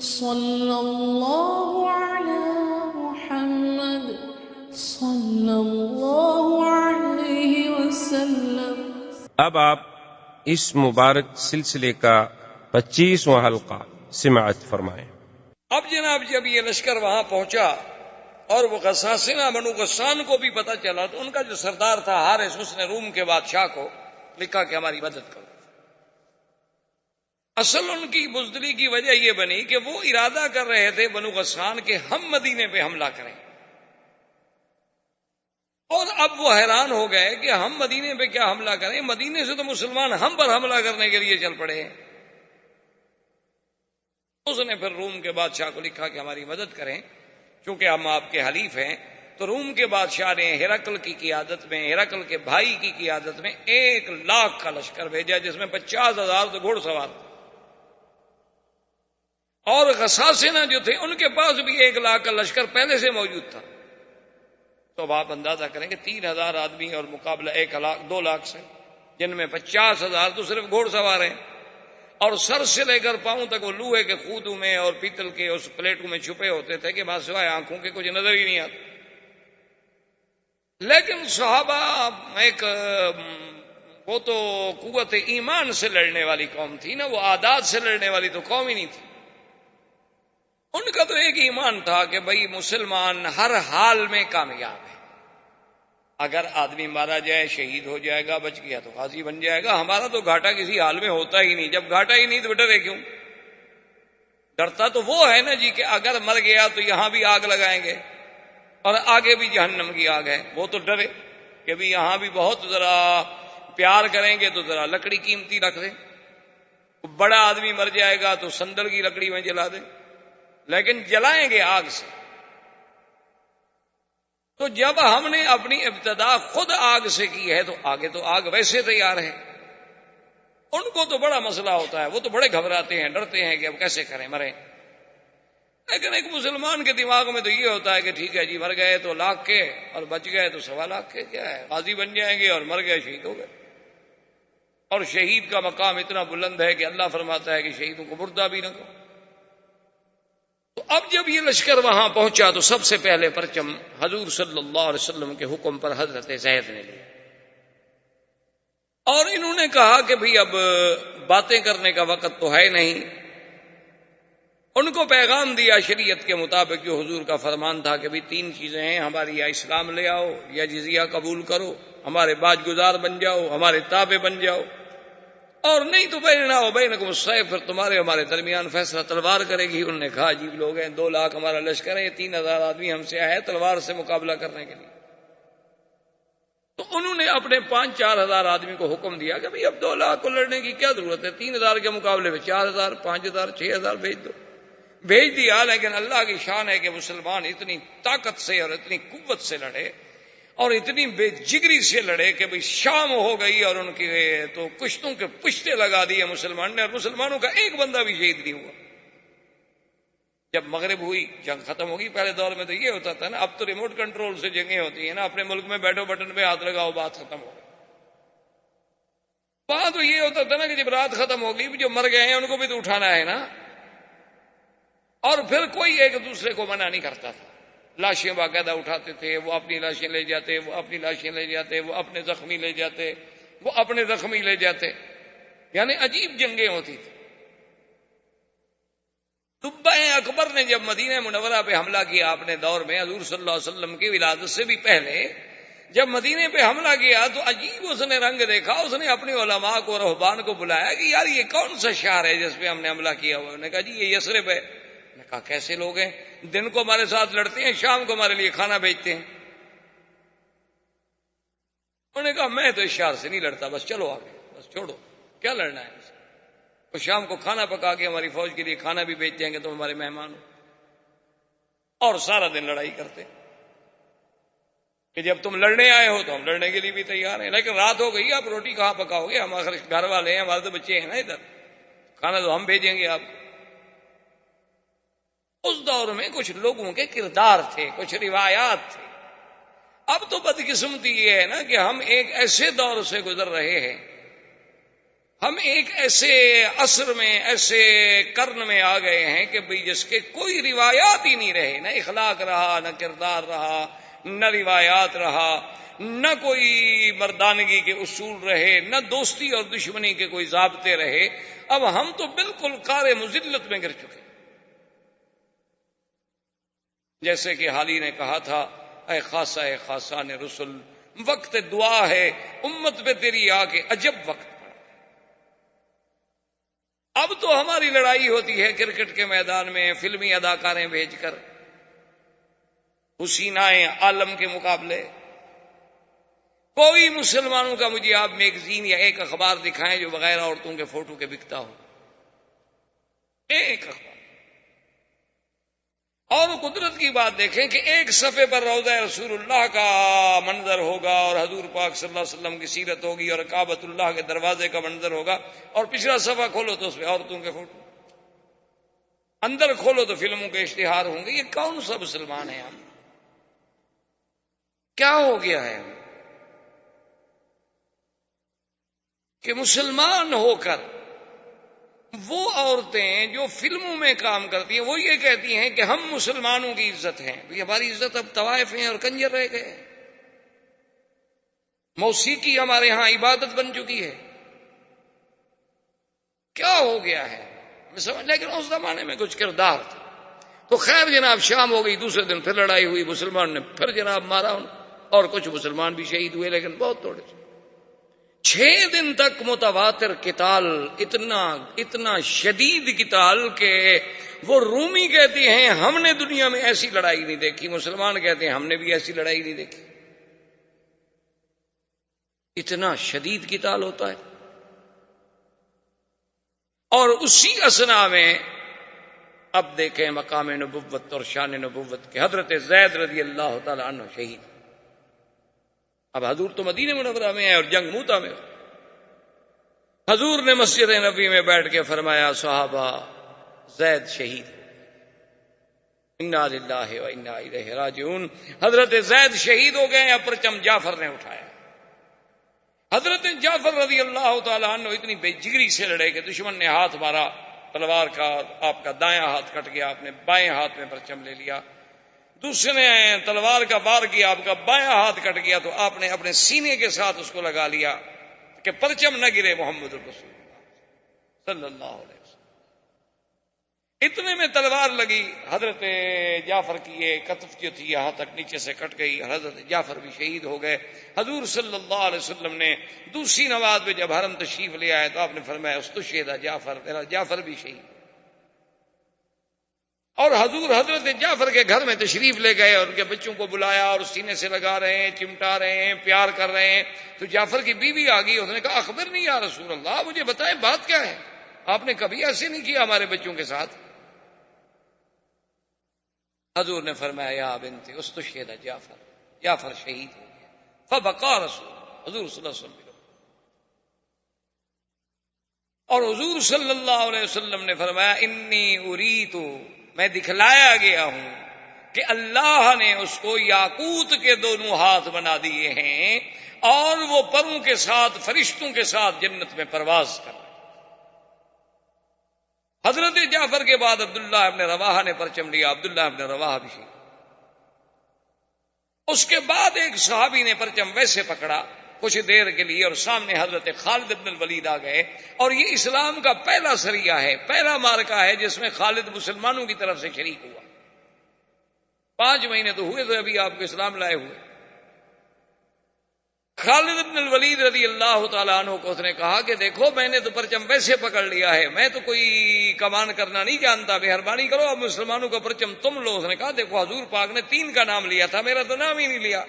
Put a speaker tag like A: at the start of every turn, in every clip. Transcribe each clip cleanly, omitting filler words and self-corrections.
A: صلی اللہ علی محمد صلی اللہ علیہ وسلم۔
B: اب آپ اس مبارک سلسلے کا 25واں حلقہ سماعت فرمائیں۔
C: اب جناب جب یہ لشکر وہاں پہنچا اور وہ غساسنہ بنو غسان کو بھی پتہ چلا تو ان کا جو سردار تھا حارث، اس نے روم کے بادشاہ کو لکھا کہ ہماری مدد کرو۔ اصل ان کی بزدلی کی وجہ یہ بنی کہ وہ ارادہ کر رہے تھے بنو غسان کہ ہم مدینے پہ حملہ کریں، اور اب وہ حیران ہو گئے کہ ہم مدینے پہ کیا حملہ کریں، مدینے سے تو مسلمان ہم پر حملہ کرنے کے لیے چل پڑے ہیں۔ اس نے پھر روم کے بادشاہ کو لکھا کہ ہماری مدد کریں، چونکہ ہم آپ کے حلیف ہیں۔ تو روم کے بادشاہ نے ہرقل کی قیادت میں، ہرقل کے بھائی کی قیادت میں 1,00,000 کا لشکر بھیجا، جس میں 50,000 تو گھوڑ سوار تھے، اور غساسنہ جو تھے ان کے پاس بھی 1,00,000 کا لشکر پہلے سے موجود تھا۔ تو اب آپ اندازہ کریں کہ 3,000 آدمی اور مقابلہ 2,00,000 سے، جن میں 50,000 تو صرف گھوڑ سوار ہیں، اور سر سے لے کر پاؤں تک وہ لوہے کے خودوں میں اور پیتل کے اس پلیٹوں میں چھپے ہوتے تھے کہ بات سوائے آنکھوں کے کچھ نظر ہی نہیں آتا۔ لیکن صحابہ وہ تو قوت ایمان سے لڑنے والی قوم تھی نا، وہ عادات سے لڑنے والی تو قوم ہی نہیں تھی۔ ان کا تو ایک ایمان تھا کہ بھئی مسلمان ہر حال میں کامیاب ہے، اگر آدمی مارا جائے شہید ہو جائے گا، بچ گیا تو غازی بن جائے گا۔ ہمارا تو گھاٹا کسی حال میں ہوتا ہی نہیں، جب گھاٹا ہی نہیں تو ڈرے کیوں؟ ڈرتا تو وہ ہے نا جی کہ اگر مر گیا تو یہاں بھی آگ لگائیں گے اور آگے بھی جہنم کی آگ ہے، وہ تو ڈرے کہ بھی یہاں بھی بہت ذرا پیار کریں گے تو ذرا لکڑی قیمتی رکھ دیں، بڑا آدمی مر جائے گا تو سندل کی لکڑی میں جلا دیں، لیکن جلائیں گے آگ سے۔ تو جب ہم نے اپنی ابتدا خود آگ سے کی ہے تو آگے تو آگ ویسے تیار ہے۔ ان کو تو بڑا مسئلہ ہوتا ہے، وہ تو بڑے گھبراتے ہیں، ڈرتے ہیں کہ اب کیسے کریں، مریں۔ لیکن ایک مسلمان کے دماغ میں تو یہ ہوتا ہے کہ ٹھیک ہے جی، مر گئے تو 1,00,000 کے اور بچ گئے تو 1,25,000 کے، کیا ہے، غازی بن جائیں گے، اور مر گئے شہید ہو گئے۔ اور شہید کا مقام اتنا بلند ہے کہ اللہ فرماتا ہے کہ شہیدوں کو مردہ بھی نہ کرو۔ تو اب جب یہ لشکر وہاں پہنچا تو سب سے پہلے پرچم حضور صلی اللہ علیہ وسلم کے حکم پر حضرت زید نے لیا، اور انہوں نے کہا کہ بھئی اب باتیں کرنے کا وقت تو ہے نہیں۔ ان کو پیغام دیا شریعت کے مطابق، جو حضور کا فرمان تھا کہ بھئی 3 چیزیں ہیں ہماری، یا اسلام لے آؤ، یا جزیہ قبول کرو، ہمارے باج گزار بن جاؤ، ہمارے تابع بن جاؤ، اور نہیں تو بیننا و بینکم السیف، پھر تمہارے ہمارے درمیان فیصلہ تلوار کرے گی۔ انہوں نے کہا عجیب لوگ ہیں، 2,00,000 ہمارا لشکر ہے، 3,000 آدمی ہم سے آئے تلوار سے مقابلہ کرنے کے لیے۔ تو انہوں نے اپنے 5-4 ہزار آدمی کو حکم دیا کہ بھئی اب 2,00,000 کو لڑنے کی کیا ضرورت ہے، 3,000 کے مقابلے میں 4,000، 5,000، 6,000 بھیج دو۔ بھیج دیا، لیکن اللہ کی شان ہے کہ مسلمان اتنی طاقت سے اور اتنی قوت سے لڑے اور اتنی بے جگری سے لڑے کہ بھئی شام ہو گئی اور ان کی تو کشتوں کے پشتے لگا دیے مسلمان نے، اور مسلمانوں کا ایک بندہ بھی شہید نہیں ہوا۔ جب مغرب ہوئی، جنگ ختم ہوگی۔ پہلے دور میں تو یہ ہوتا تھا نا، اب تو ریموٹ کنٹرول سے جنگیں ہوتی ہیں نا، اپنے ملک میں بیٹھو بٹن پہ ہاتھ لگاؤ، بات ختم ہو۔ وہاں تو یہ ہوتا تھا نا کہ جب رات ختم ہوگی، جو مر گئے ہیں ان کو بھی تو اٹھانا ہے نا، اور پھر کوئی ایک دوسرے کو منع نہیں کرتا تھا۔ لاشیں باقاعدہ اٹھاتے تھے، وہ اپنی لاشیں لے جاتے، وہ اپنی لاشیں لے جاتے، وہ اپنے زخمی لے جاتے، وہ اپنے زخمی لے جاتے، یعنی عجیب جنگیں ہوتی تھی۔ تبع اکبر نے جب مدینہ منورہ پہ حملہ کیا اپنے دور میں، حضور صلی اللہ علیہ وسلم کی ولادت سے بھی پہلے جب مدینے پہ حملہ کیا تو عجیب اس نے رنگ دیکھا۔ اس نے اپنی علماء کو، رہبان کو بلایا کہ یار یہ کون سا شہر ہے جس پہ ہم نے حملہ کیا ہوا ہے؟ انہوں نے کہا جی یہ یثرب ہے۔ نے کہا کیسے لوگ ہیں، دن کو ہمارے ساتھ لڑتے ہیں، شام کو ہمارے لیے کھانا بیچتے ہیں۔ انہوں نے کہا میں تو اس شہر سے نہیں لڑتا، بس چلو آگے، بس چھوڑو، کیا لڑنا ہے۔ وہ شام کو کھانا پکا کے ہماری فوج کے لیے کھانا بھی بیچ دیں گے تو ہمارے مہمان ہو، اور سارا دن لڑائی کرتے کہ جب تم لڑنے آئے ہو تو ہم لڑنے کے لیے بھی تیار ہیں، لیکن رات ہو گئی، آپ روٹی کہاں پکاؤ گے، ہم آخر گھر والے ہیں، ہمارے تو بچے ہیں نا ادھر، کھانا تو ہم بھیجیں گے آپ۔ اس دور میں کچھ لوگوں کے کردار تھے، کچھ روایات تھے۔ اب تو بدقسمتی یہ ہے نا کہ ہم ایک ایسے دور سے گزر رہے ہیں، ہم ایک ایسے عصر میں، ایسے قرن میں آ گئے ہیں کہ بھئی جس کے کوئی روایات ہی نہیں رہے، نہ اخلاق رہا، نہ کردار رہا، نہ روایات رہا، نہ کوئی مردانگی کے اصول رہے، نہ دوستی اور دشمنی کے کوئی ضابطے رہے۔ اب ہم تو بالکل قعر مذلت میں گر چکے، جیسے کہ حالی نے کہا تھا، اے خاصہ اے خاصان رسل، وقت دعا ہے امت پہ تیری آ کے عجب وقت۔ اب تو ہماری لڑائی ہوتی ہے کرکٹ کے میدان میں فلمی اداکاریں بھیج کر، حسینائیں عالم کے مقابلے۔ کوئی مسلمانوں کا مجھے آپ میگزین یا ایک اخبار دکھائیں جو بغیر عورتوں کے فوٹو کے بکتا ہو، ایک اخبار۔ اور قدرت کی بات دیکھیں کہ ایک صفحے پر روضہ رسول اللہ کا منظر ہوگا اور حضور پاک صلی اللہ علیہ وسلم کی سیرت ہوگی اور کعبۃ اللہ کے دروازے کا منظر ہوگا، اور پچھلا صفحہ کھولو تو اس پہ عورتوں کے فوٹو، اندر کھولو تو فلموں کے اشتہار ہوں گے۔ یہ کون سا مسلمان ہے؟ ہم کیا ہو گیا ہے کہ مسلمان ہو کر وہ عورتیں جو فلموں میں کام کرتی ہیں وہ یہ کہتی ہیں کہ ہم مسلمانوں کی عزت ہیں؟ ہماری عزت اب طوائف ہیں اور کنجر رہ گئے۔ موسیقی ہمارے ہاں عبادت بن چکی ہے۔ کیا ہو گیا ہے میں سمجھ، لیکن اس زمانے میں کچھ کردار تھا۔ تو خیر جناب، شام ہو گئی، دوسرے دن پھر لڑائی ہوئی، مسلمان نے پھر جناب مارا اور کچھ مسلمان بھی شہید ہوئے، لیکن بہت تھوڑے سے۔ 6 دن تک متواتر قتال، اتنا شدید قتال کہ وہ رومی کہتی ہیں ہم نے دنیا میں ایسی لڑائی نہیں دیکھی، مسلمان کہتے ہیں ہم نے بھی ایسی لڑائی نہیں دیکھی۔ اتنا شدید قتال ہوتا ہے۔ اور اسی اثنا میں اب دیکھیں مقام نبوت اور شان نبوت کے، حضرت زید رضی اللہ تعالی عنہ شہید۔ اب حضور تو مدینہ منورہ میں ہے اور جنگ موتا میں۔ حضور نے مسجد نبوی میں بیٹھ کے فرمایا، صحابہ زید شہید، انا للہ و انا الیہ راجعون۔ حضرت زید شہید ہو گئے، اب پرچم جعفر نے اٹھایا۔ حضرت جعفر رضی اللہ تعالیٰ عنہ اتنی بے جگری سے لڑے کہ دشمن نے ہاتھ مارا تلوار کا، آپ کا دایاں ہاتھ کٹ گیا، آپ نے بائیں ہاتھ میں پرچم لے لیا۔ دوسرے نے تلوار کا وار کیا، آپ کا بایاں ہاتھ کٹ گیا، تو آپ نے اپنے سینے کے ساتھ اس کو لگا لیا کہ پرچم نہ گرے محمد الرسول اللہ صلی اللہ علیہ وسلم۔ اتنے میں تلوار لگی، حضرت جعفر کی یہ کتف جو تھی یہاں تک نیچے سے کٹ گئی، حضرت جعفر بھی شہید ہو گئے۔ حضور صلی اللہ علیہ وسلم نے دوسری نماز میں جب حرم تشریف لے آئے تو آپ نے فرمایا استشہد جعفر، میرا جعفر بھی شہید۔ اور حضور حضرت جعفر کے گھر میں تشریف لے گئے اور ان کے بچوں کو بلایا اور سینے سے لگا رہے ہیں، چمٹا رہے ہیں، پیار کر رہے ہیں۔ تو جعفر کی بیوی آ گئی، اس نے کہا اخبرنی یا رسول اللہ، مجھے بتائیں بات کیا ہے، آپ نے کبھی ایسے نہیں کیا ہمارے بچوں کے ساتھ۔ حضور نے فرمایا یا بنت استشہد جعفر، جعفر شہید ہو گیا۔ فبقى رسول حضور صلی اللہ علیہ وسلم، اور حضور صلی اللہ علیہ وسلم نے فرمایا انی اریت، میں دکھلایا گیا ہوں کہ اللہ نے اس کو یاقوت کے دونوں ہاتھ بنا دیے ہیں اور وہ پروں کے ساتھ فرشتوں کے ساتھ جنت میں پرواز کر رہے۔ حضرت جعفر کے بعد عبداللہ ابن رواحہ نے پرچم لیا، عبداللہ ابن رواحہ بھی شہید۔ اس کے بعد ایک صحابی نے پرچم ویسے پکڑا کچھ دیر کے لیے، اور سامنے حضرت خالد ابن الولید آ گئے، اور یہ اسلام کا پہلا سریہ ہے، پہلا مارکا ہے جس میں خالد مسلمانوں کی طرف سے شریک ہوا۔ 5 مہینے تو ہوئے تھے ابھی آپ کو اسلام لائے ہوئے۔ خالد ابن الولید رضی اللہ تعالیٰ عنہ کو اس نے کہا کہ دیکھو میں نے تو پرچم ویسے پکڑ لیا ہے، میں تو کوئی کمان کرنا نہیں جانتا، مہربانی کرو اب مسلمانوں کا پرچم تم لو۔ اس نے کہا دیکھو حضور پاک نے 3 کا نام لیا تھا، میرا تو نام ہی نہیں لیا۔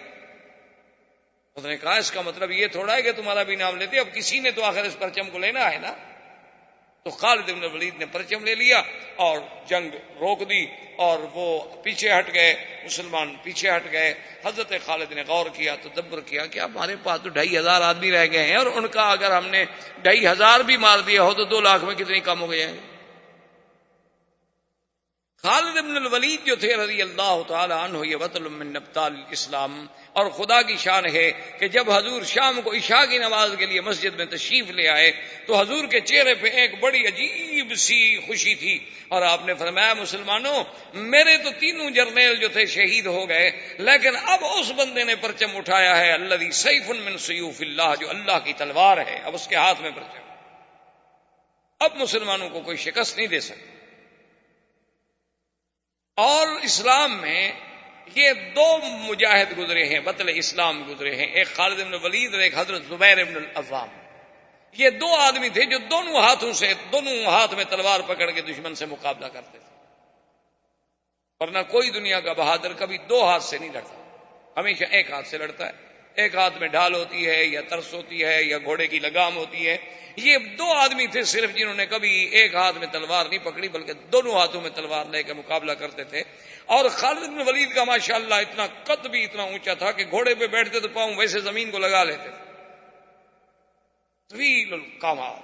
C: اس نے کہا اس کا مطلب یہ تھوڑا ہے کہ تمہارا بھی نام لیتے، اب کسی نے تو آخر اس پرچم کو لینا ہے نا۔ تو خالد بن ولید نے پرچم لے لیا اور جنگ روک دی، اور وہ پیچھے ہٹ گئے، مسلمان پیچھے ہٹ گئے۔ حضرت خالد نے غور کیا، تدبر کیا کہ ہمارے پاس تو 2500 آدمی رہ گئے ہیں، اور ان کا اگر ہم نے 2500 بھی مار دیا ہو تو 2 لاکھ میں کتنی کم ہو گئے ہیں۔ خالد بن الولید جو تھے رضی اللہ تعالی عنہ، یہ بطل من ابطال الاسلام، اور خدا کی شان ہے کہ جب حضور شام کو عشاء کی نماز کے لیے مسجد میں تشریف لے آئے تو حضور کے چہرے پہ ایک بڑی عجیب سی خوشی تھی، اور آپ نے فرمایا مسلمانوں، میرے تو تینوں جرنیل جو تھے شہید ہو گئے، لیکن اب اس بندے نے پرچم اٹھایا ہے الذی سیف من سیوف اللہ، جو اللہ کی تلوار ہے، اب اس کے ہاتھ میں پرچم، اب مسلمانوں کو کوئی شکست نہیں دے سکتا۔ اور اسلام میں یہ دو مجاہد گزرے ہیں، بطل اسلام گزرے ہیں، ایک خالد بن ولید اور ایک حضرت زبیر بن العوام۔ یہ دو آدمی تھے جو دونوں ہاتھ میں تلوار پکڑ کے دشمن سے مقابلہ کرتے تھے، ورنہ کوئی دنیا کا بہادر کبھی دو ہاتھ سے نہیں لڑتا، ہمیشہ ایک ہاتھ سے لڑتا ہے۔ ایک ہاتھ میں ڈھال ہوتی ہے یا ترس ہوتی ہے یا گھوڑے کی لگام ہوتی ہے۔ یہ دو آدمی تھے صرف جنہوں نے کبھی ایک ہاتھ میں تلوار نہیں پکڑی، بلکہ دونوں ہاتھوں میں تلوار لے کے مقابلہ کرتے تھے۔ اور خالد بن ولید کا ماشاءاللہ اتنا قد بھی اتنا اونچا تھا کہ گھوڑے پہ بیٹھتے تو پاؤں ویسے زمین کو لگا لیتے تھے، طویل القامات۔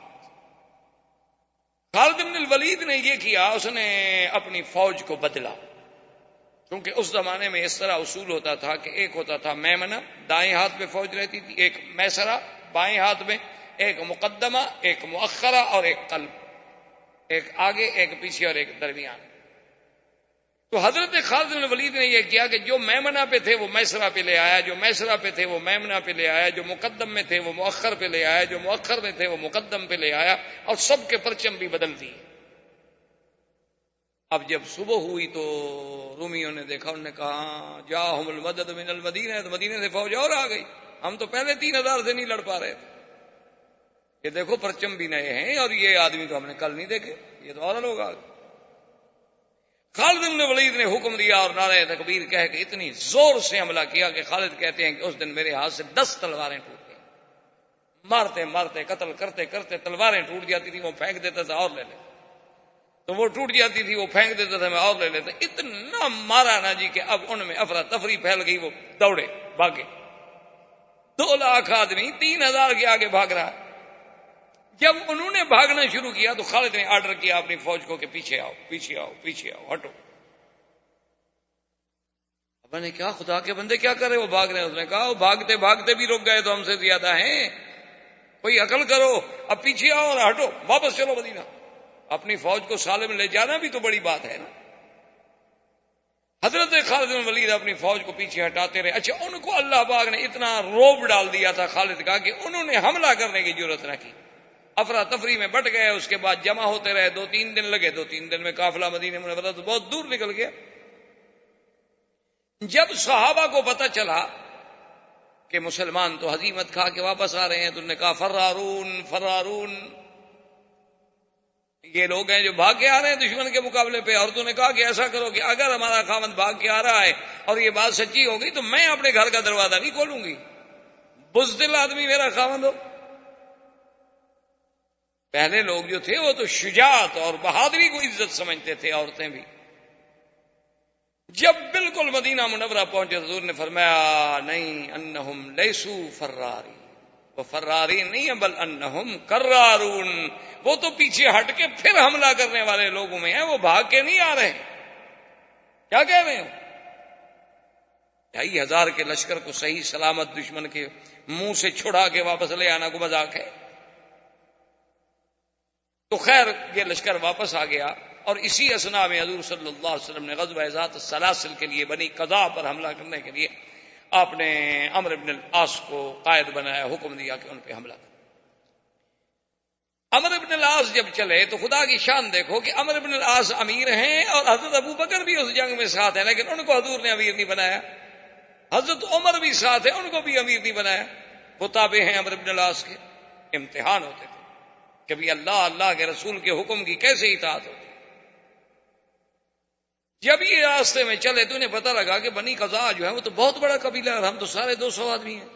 C: خالد بن الولید نے یہ کیا، اس نے اپنی فوج کو بدلا، کیونکہ اس زمانے میں اس طرح اصول ہوتا تھا کہ ایک ہوتا تھا میمنہ، دائیں ہاتھ میں فوج رہتی تھی، ایک میسرہ بائیں ہاتھ میں، ایک مقدمہ، ایک مؤخرہ اور ایک قلب، ایک آگے ایک پیچھے اور ایک درمیان۔ تو حضرت خالد بن ولید نے یہ کیا کہ جو میمنہ پہ تھے وہ میسرہ پہ لے آیا، جو میسرہ پہ تھے وہ میمنہ پہ لے آیا، جو مقدم میں تھے وہ مؤخر پہ لے آیا، جو مؤخر میں تھے وہ مقدم پہ لے آیا، اور سب کے پرچم بھی بدل دیے۔ اب جب صبح ہوئی تو رومیوں نے دیکھا، انہوں نے کہا جاءہم المدد من المدینہ، تو مدینے سے فوج اور آ گئی، ہم تو پہلے 3000 سے نہیں لڑ پا رہے تھے، یہ دیکھو پرچم بھی نئے ہیں، اور یہ آدمی تو ہم نے کل نہیں دیکھے، یہ تو اور لوگ آ گئے۔ خالد بن ولید نے حکم دیا اور نعرہ تکبیر کہہ کے اتنی زور سے حملہ کیا کہ خالد کہتے ہیں کہ اس دن میرے ہاتھ سے 10 تلواریں ٹوٹ گئیں، مارتے مارتے قتل کرتے کرتے تلواریں ٹوٹ جاتی تھی، وہ پھینک دیتا تھا اور لے لیتا، تو وہ ٹوٹ جاتی تھی، وہ پھینک دیتا تھا، میں اور لے لیتا، اتنا مارا نا جی کہ اب ان میں افراتفری پھیل گئی، وہ دوڑے بھاگے، 2 لاکھ آدمی 3000 کے آگے بھاگ رہا۔ جب انہوں نے بھاگنا شروع کیا تو خالد نے آرڈر کیا اپنی فوج کو کہ پیچھے آؤ پیچھے آؤ پیچھے آؤ، ہٹو۔ اب میں نے کہا خدا کے بندے کیا کر رہے، وہ بھاگ رہے ہیں؟ اس نے کہا وہ بھاگتے بھاگتے بھی رک گئے تو ہم سے زیادہ ہیں، کوئی عقل کرو، اب پیچھے آؤ اور ہٹو، واپس چلو مدینہ۔ اپنی فوج کو سالم لے جانا بھی تو بڑی بات ہے نا۔ حضرت خالد بن ولید اپنی فوج کو پیچھے ہٹاتے رہے۔ اچھا، ان کو اللہ پاک نے اتنا روب ڈال دیا تھا خالد کا کہ انہوں نے حملہ کرنے کی ضرورت نہ کی، افراتفری میں بٹ گئے، اس کے بعد جمع ہوتے رہے، 2-3 دن لگے، 2-3 دن میں قافلہ مدینہ منورہ تو بہت دور نکل گیا۔ جب صحابہ کو پتہ چلا کہ مسلمان تو ہزیمت کھا کے واپس آ رہے ہیں تو انہوں نے کہا فرارون فرارون، یہ لوگ ہیں جو بھاگ کے آ رہے ہیں دشمن کے مقابلے پہ، اور تو نے کہا کہ ایسا کرو کہ اگر ہمارا خاوند بھاگ کے آ رہا ہے اور یہ بات سچی ہو گئی تو میں اپنے گھر کا دروازہ نہیں کھولوں گی، بزدل آدمی میرا خاوند ہو۔ پہلے لوگ جو تھے وہ تو شجاعت اور بہادری کو عزت سمجھتے تھے، عورتیں بھی۔ جب بالکل مدینہ منورہ پہنچے حضور نے فرمایا نہیں، انہم لیسو فراری، وہ فراری نہیں ہے بل انہم کرارون، وہ تو پیچھے ہٹ کے پھر حملہ کرنے والے لوگوں میں ہیں، وہ بھاگ کے نہیں آ رہے۔ کیا کہہ رہے ہیں؟ 2,500 کے لشکر کو صحیح سلامت دشمن کے منہ سے چھڑا کے واپس لے آنا کو مذاق ہے؟ تو خیر یہ لشکر واپس آ گیا، اور اسی اثناء میں حضور صلی اللہ علیہ وسلم نے غزوہ ذات السلاسل کے لیے بنی قضاء پر حملہ کرنے کے لیے آپ نے عمرو بن العاص کو قائد بنایا، حکم دیا کہ ان پہ حملہ کریں۔ عمرو بن العاص جب چلے تو خدا کی شان دیکھو کہ عمرو بن العاص امیر ہیں اور حضرت ابو بکر بھی اس جنگ میں ساتھ ہیں، لیکن ان کو حضور نے امیر نہیں بنایا۔ حضرت عمر بھی ساتھ ہیں، ان کو بھی امیر نہیں بنایا، وہ تابع ہیں عمرو بن العاص کے۔ امتحان ہوتے تھے کبھی اللہ کے رسول کے حکم کی کیسے اطاعت ہوتی۔ جب یہ راستے میں چلے تو انہیں پتہ لگا کہ بنی قضاء جو ہے وہ تو بہت بڑا قبیلہ ہے اور ہم تو سارے 200 آدمی ہیں۔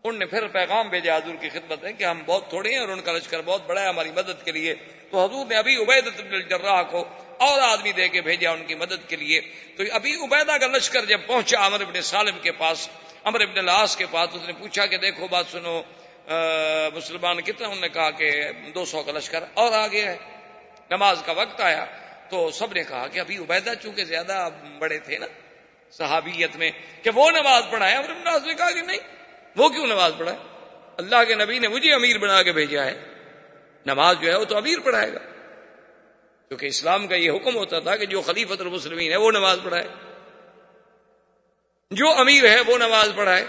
C: انہوں نے پھر پیغام بھیجا حضور کی خدمت میں کہ ہم بہت تھوڑے ہیں اور ان کا لشکر بہت بڑا ہے ہماری مدد کے لیے۔ تو حضور نے ابی عبیدہ بن الجراح کو اور آدمی دے کے بھیجا ان کی مدد کے لیے۔ تو ابی عبیدہ کا لشکر جب پہنچا عمرو بن سالم کے پاس، عمرو بن العاص کے پاس، اس نے پوچھا کہ دیکھو بات سنو، مسلمان کتنا؟ انہوں نے کہا کہ 200 کا لشکر اور آگے ہے۔ نماز کا وقت آیا تو سب نے کہا کہ ابھی عبیدہ چونکہ زیادہ بڑے تھے نا صحابیت میں کہ وہ نماز پڑھائے. عمرو بن العاص نے کہا کہ نہیں, وہ کیوں نماز پڑھائے؟ اللہ کے نبی نے مجھے امیر بنا کے بھیجا ہے, نماز جو ہے وہ تو امیر پڑھائے گا, کیونکہ اسلام کا یہ حکم ہوتا تھا کہ جو خلیفۃ المسلمین ہے وہ نماز پڑھائے, جو امیر ہے وہ نماز پڑھائے.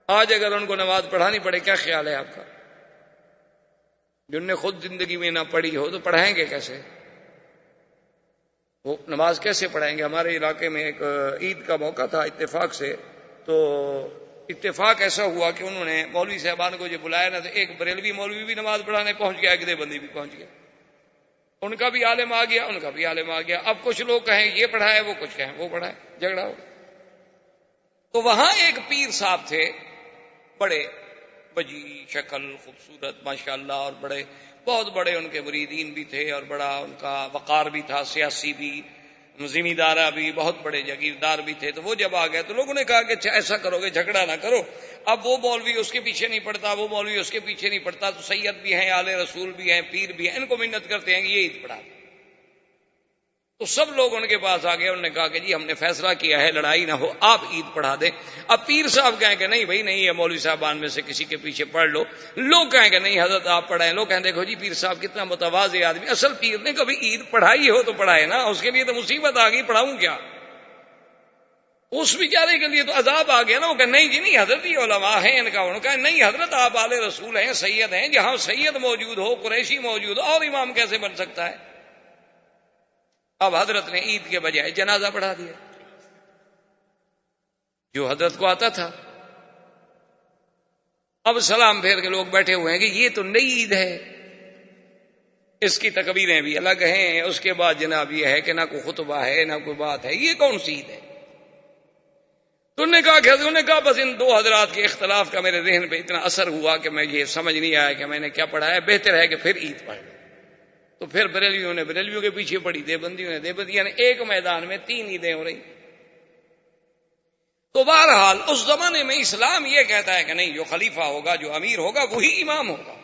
C: آج اگر ان کو نماز پڑھانی پڑے, کیا خیال ہے آپ کا؟ جن نے خود زندگی میں نہ پڑھی ہو تو پڑھائیں گے کیسے؟ وہ نماز کیسے پڑھائیں گے؟ ہمارے علاقے میں ایک عید کا موقع تھا اتفاق سے, تو اتفاق ایسا ہوا کہ انہوں نے مولوی صاحبان کو جو بلایا نا, تو ایک بریلوی مولوی بھی نماز پڑھانے پہنچ گیا, ایک دیوبندی بھی پہنچ گیا. ان کا بھی عالم آ گیا, ان کا بھی عالم آ گیا. اب کچھ لوگ کہیں یہ پڑھائے, وہ کچھ کہیں وہ پڑھائے, جھگڑا ہو. تو وہاں ایک پیر صاحب تھے, بڑے بجی شکل, خوبصورت ماشاءاللہ, اور بڑے بہت بڑے ان کے مریدین بھی تھے, اور بڑا ان کا وقار بھی تھا, سیاسی بھی, ذمہ دارہ بھی, بہت بڑے جاگیردار بھی تھے. تو وہ جب آ گئے تو لوگوں نے کہا کہ اچھا ایسا کرو گے, جھگڑا نہ کرو. اب وہ مولوی اس کے پیچھے نہیں پڑتا, وہ مولوی اس کے پیچھے نہیں پڑتا, تو سید بھی ہیں, آل رسول بھی ہیں, پیر بھی ہیں, ان کو منت کرتے ہیں کہ یہ عید پڑھا دیں. تو سب لوگ ان کے پاس آ گئے, انہوں نے کہا کہ جی ہم نے فیصلہ کیا ہے لڑائی نہ ہو, آپ عید پڑھا دیں. اب پیر صاحب کہیں کہ نہیں بھائی نہیں ہے, مولوی صاحبان میں سے کسی کے پیچھے پڑھ لو. لوگ کہیں کہ نہیں حضرت آپ پڑھائیں. لوگ کہیں دیکھو جی پیر صاحب کتنا متواضع آدمی, اصل پیر نے کبھی عید پڑھائی ہو تو پڑھائے نا, اس کے لیے تو مصیبت آ گئی, پڑھاؤں کیا؟ اس بیچارے کے لیے تو عذاب آ گیا نا. وہ کہ نہیں جی نہیں حضرت یہ علماء ہیں, ان کا کہا نہیں حضرت آپ آل رسول ہیں, سید ہیں, جہاں سید موجود ہو, قریشی موجود ہو, اور امام کیسے بن سکتا ہے؟ اب حضرت نے عید کے بجائے جنازہ پڑھا دیا, جو حضرت کو آتا تھا. اب سلام پھیر کے لوگ بیٹھے ہوئے ہیں کہ یہ تو نئی عید ہے, اس کی تکبیریں بھی الگ ہیں, اس کے بعد جناب یہ ہے کہ نہ کوئی خطبہ ہے نہ کوئی بات ہے, یہ کون سی عید ہے؟ تو انہوں نے کہا کہ انہوں نے کہا بس ان دو حضرات کے اختلاف کا میرے ذہن پہ اتنا اثر ہوا کہ میں یہ سمجھ نہیں آیا کہ میں نے کیا پڑھا ہے, بہتر ہے کہ پھر عید پڑھ لوں. تو پھر بریلویوں نے بریلویوں کے پیچھے پڑی, دیوبندیوں نے دیوبندیاں نے, ایک میدان میں 3 عیدیں ہو رہی. تو بہرحال اس زمانے میں اسلام یہ کہتا ہے کہ نہیں, جو خلیفہ ہوگا, جو امیر ہوگا, وہی امام ہوگا.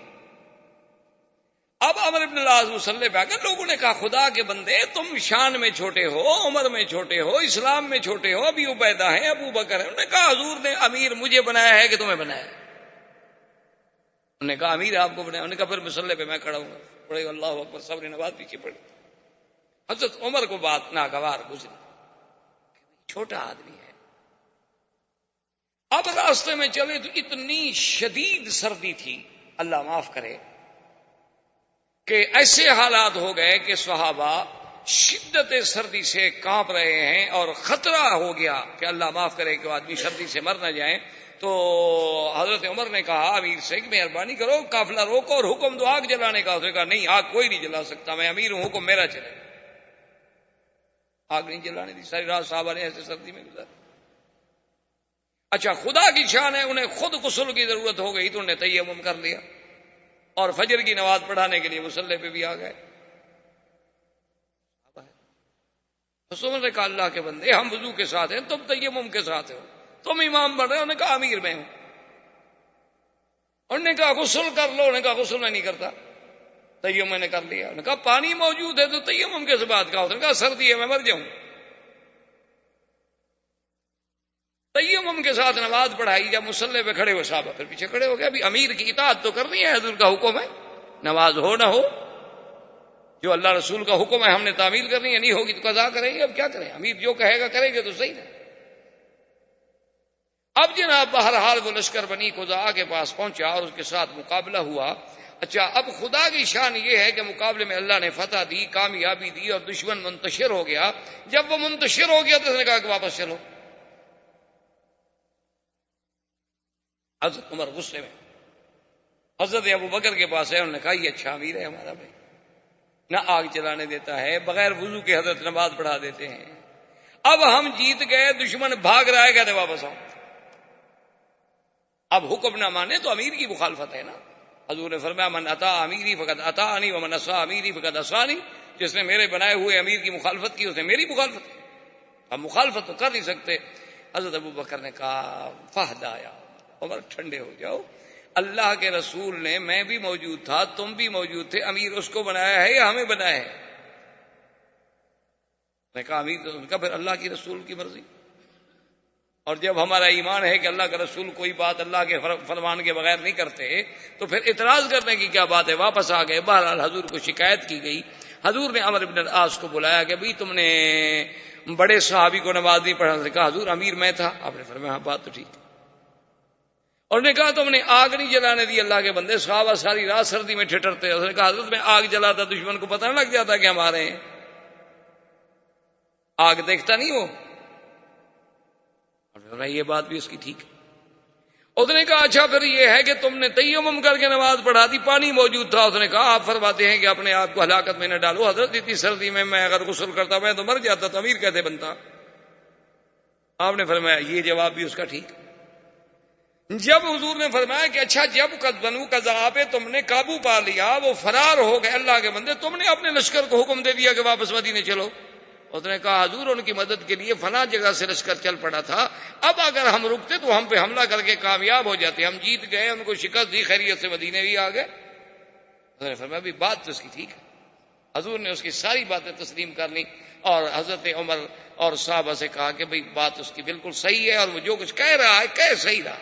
C: اب عمرو بن العاص مصلی پہ آ کر لوگوں نے کہا خدا کے بندے, تم شان میں چھوٹے ہو, عمر میں چھوٹے ہو, اسلام میں چھوٹے ہو, ابھی عبیدہ ہیں, ابو بکر ہیں. انہوں نے کہا حضور نے امیر مجھے بنایا ہے کہ تمہیں بنایا ہے؟ انہوں نے کہا امیر آپ کو بنایا. انہوں نے کہا پھر مصلی پہ میں کھڑا ہوں گا, پڑھے گا اللہ اکبر, سب نے نماز پیچھے پڑھی. حضرت عمر کو بات ناگوار گزری, چھوٹا آدمی ہے. اب راستے میں چلے تو اتنی شدید سردی تھی, اللہ معاف کرے, کہ ایسے حالات ہو گئے کہ صحابہ شدت سردی سے کانپ رہے ہیں, اور خطرہ ہو گیا کہ اللہ معاف کرے کہ آدمی سردی سے مر نہ جائیں. تو حضرت عمر نے کہا امیر سے کہ مہربانی کرو, قافلہ روکو اور حکم دو آگ جلانے کا. اس نے کہا نہیں, آگ کوئی نہیں جلا سکتا, میں امیر ہوں, حکم میرا چلے. آگ نہیں جلانے دی. ساری رات صحابہ نے ایسے سردی میں گزارا. اچھا خدا کی شان ہے, انہیں خود غسل کی ضرورت ہو گئی تو انہوں نے تیمم کر لیا, اور فجر کی نماز پڑھانے کے لیے مصلی پہ بھی آ گئے. عمر نے کہا اللہ کے بندے, ہم وضو کے ساتھ ہیں, تم تیمم کے ساتھ ہو, تم امام بن رہے ہو. انہوں نے کہا امیر میں ہوں. انہوں نے کہا غسل کر لو. انہوں نے کہا غسل میں نہیں کرتا, تیمم میں نے کر لیا. انہوں نے کہا پانی موجود ہے تو تیمم کس بات کا ہوتا ہے؟ انہوں نے کہا سردی ہے, میں مر جاؤں. تیمم کے ساتھ نماز پڑھائی. جب مصلی پہ کھڑے ہوئے صحابہ پھر پیچھے کھڑے ہو گئے. ابھی امیر کی اطاعت تو کرنی ہے, حضور کا حکم ہے, نماز ہو نہ ہو, جو اللہ رسول کا حکم ہے ہم نے تعمیل کرنی ہے, نہیں ہوگی تو قضا کریں گے. اب کیا کریں, امیر جو کہے گا کریں گے تو صحیح ہے. اب جناب بہرحال وہ لشکر بنی قضاء کے پاس پہنچا اور اس کے ساتھ مقابلہ ہوا. اچھا اب خدا کی شان یہ ہے کہ مقابلے میں اللہ نے فتح دی, کامیابی دی, اور دشمن منتشر ہو گیا. جب وہ منتشر ہو گیا تو اس نے کہا کہ واپس چلو. حضرت عمر غصے میں حضرت ابو بکر کے پاس ہے. انہوں نے کہا یہ اچھا امیر ہے ہمارا بھائی, نہ آگ جلانے دیتا ہے, بغیر وضو کے حضرت نماز پڑھا دیتے ہیں. اب ہم جیت گئے, دشمن بھاگ رہا ہے, کہتے واپس آؤ. اب حکم نہ مانے تو امیر کی مخالفت ہے نا. حضور نے فرمایا من اطاع امیری فقد اطاعنی ومن عصی امیری فقد عصانی. جس نے میرے بنائے ہوئے امیر کی مخالفت کی اس نے میری مخالفت کی. اب مخالفت تو کر نہیں سکتے. حضرت ابو بکر نے کہا فہدایا عمر, ٹھنڈے ہو جاؤ, اللہ کے رسول نے, میں بھی موجود تھا, تم بھی موجود تھے, امیر اس کو بنایا ہے یا ہمیں بنایا ہے؟ نے کہا امیر تو ان کا پھر اللہ کی رسول کی مرضی، اور جب ہمارا ایمان ہے کہ اللہ کا رسول کوئی بات اللہ کے فرمان کے بغیر نہیں کرتے تو پھر اعتراض کرنے کی کیا بات ہے. واپس آ گئے. بہرحال حضور کو شکایت کی گئی. حضور نے عمرو بن العاص کو بلایا کہ بھئی تم نے بڑے صحابی کو نماز نہیں پڑھا. کہا حضور امیر میں تھا. آپ نے فرمایا ہاں بات تو ٹھیک ہے. اور نے کہا تم نے آگ نہیں جلانے دی اللہ کے بندے. صحابہ ساری رات سردی میں ٹھٹرتے. اس نے کہا حضرت میں آگ جلاتا دشمن کو پتہ نہ لگ جاتا کہ ہمارے ہیں. آگ دیکھتا نہیں وہ. اور یہ بات بھی اس کی ٹھیک ہے. اس نے کہا اچھا پھر یہ ہے کہ تم نے تیمم کر کے نماز پڑھا دی, پانی موجود تھا. اس نے کہا آپ فرماتے ہیں کہ اپنے آپ کو ہلاکت میں نہ ڈالو. حضرت اتنی سردی میں اگر غسل کرتا میں تو مر جاتا, تو امیر کیسے بنتا. آپ نے فرمایا یہ جواب بھی اس کا ٹھیک. جب حضور نے فرمایا کہ اچھا جب بنو قزاع پہ تم نے قابو پا لیا, وہ فرار ہو گئے اللہ کے بندے, تم نے اپنے لشکر کو حکم دے دیا کہ واپس مدینے چلو. اس نے کہا حضور ان کی مدد کے لیے فلاں جگہ سے لشکر چل پڑا تھا, اب اگر ہم رکتے تو ہم پہ حملہ کر کے کامیاب ہو جاتے. ہم جیت گئے, ان کو شکست دی, خیریت سے مدینے بھی آ گئے. اس نے فرمایا بھی بات تو اس کی ٹھیک ہے. حضور نے اس کی ساری باتیں تسلیم کر لی اور حضرت عمر اور صحابہ سے کہا کہ بھئی بات اس کی بالکل صحیح ہے, اور وہ جو کچھ کہہ رہا ہے کہہ صحیح رہا,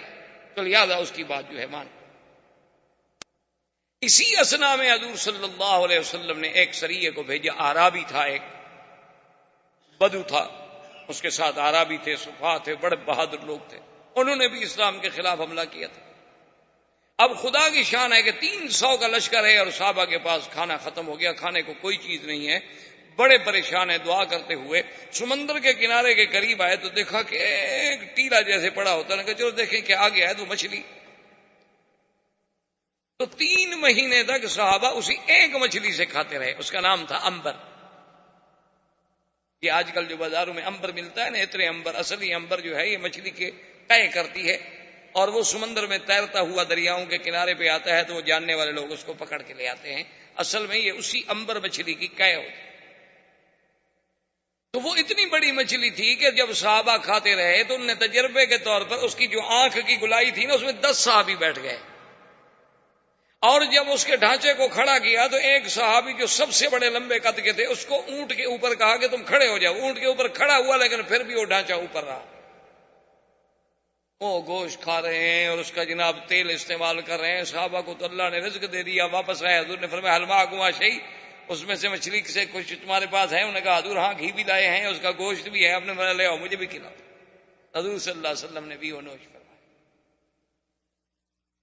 C: تو لہٰذا اس کی بات جو ہے مان. اسی اثنا میں حضور صلی اللہ علیہ وسلم نے ایک سریے کو بھیجا. اعرابی تھا, ایک بدو تھا, اس کے ساتھ اعرابی تھے, صفا تھے, بڑے بہادر لوگ تھے. انہوں نے بھی اسلام کے خلاف حملہ کیا تھا. اب خدا کی شان ہے کہ 300 کا لشکر ہے اور صحابہ کے پاس کھانا ختم ہو گیا, کھانے کو کوئی چیز نہیں ہے. بڑے پریشان ہیں, دعا کرتے ہوئے سمندر کے کنارے کے قریب آئے تو دیکھا کہ ایک ٹیلا جیسے پڑا ہوتا ہے. چلو دیکھیں کہ آگے ہے تو مچھلی. تو 3 مہینے تک صحابہ اسی ایک مچھلی سے کھاتے رہے. اس کا نام تھا امبر. یہ آج کل جو بازاروں میں امبر ملتا ہے نا, اتنے امبر, اصلی امبر جو ہے یہ مچھلی کے قے کرتی ہے, اور وہ سمندر میں تیرتا ہوا دریاؤں کے کنارے پہ آتا ہے, تو وہ جاننے والے لوگ اس کو پکڑ کے لے آتے ہیں. اصل میں یہ اسی امبر مچھلی کی قے ہوتی. تو وہ اتنی بڑی مچھلی تھی کہ جب صحابہ کھاتے رہے تو ان نے تجربے کے طور پر اس کی جو آنکھ کی گلائی تھی نا, اس میں 10 صحابی بیٹھ گئے. اور جب اس کے ڈھانچے کو کھڑا کیا تو ایک صحابی جو سب سے بڑے لمبے قد کے تھے, اس کو اونٹ کے اوپر کہا کہ تم کھڑے ہو جاؤ. اونٹ کے اوپر کھڑا ہوا, لیکن پھر بھی وہ ڈھانچہ اوپر رہا. وہ گوشت کھا رہے ہیں اور اس کا جناب تیل استعمال کر رہے ہیں. صحابہ کو تو اللہ نے رزق دے دیا. واپس آئے, حضور نے فرمایا حلما گوا شہی, اس میں سے مچھلی سے کچھ تمہارے پاس ہے؟ انہوں نے کہا حضور ہاں گھی بھی لائے ہیں, اس کا گوشت بھی ہے, آپ نے لے آؤ مجھے بھی کھلاؤ. حضور صلی اللہ علیہ وسلم نے بھی وہ نوش فرمایا.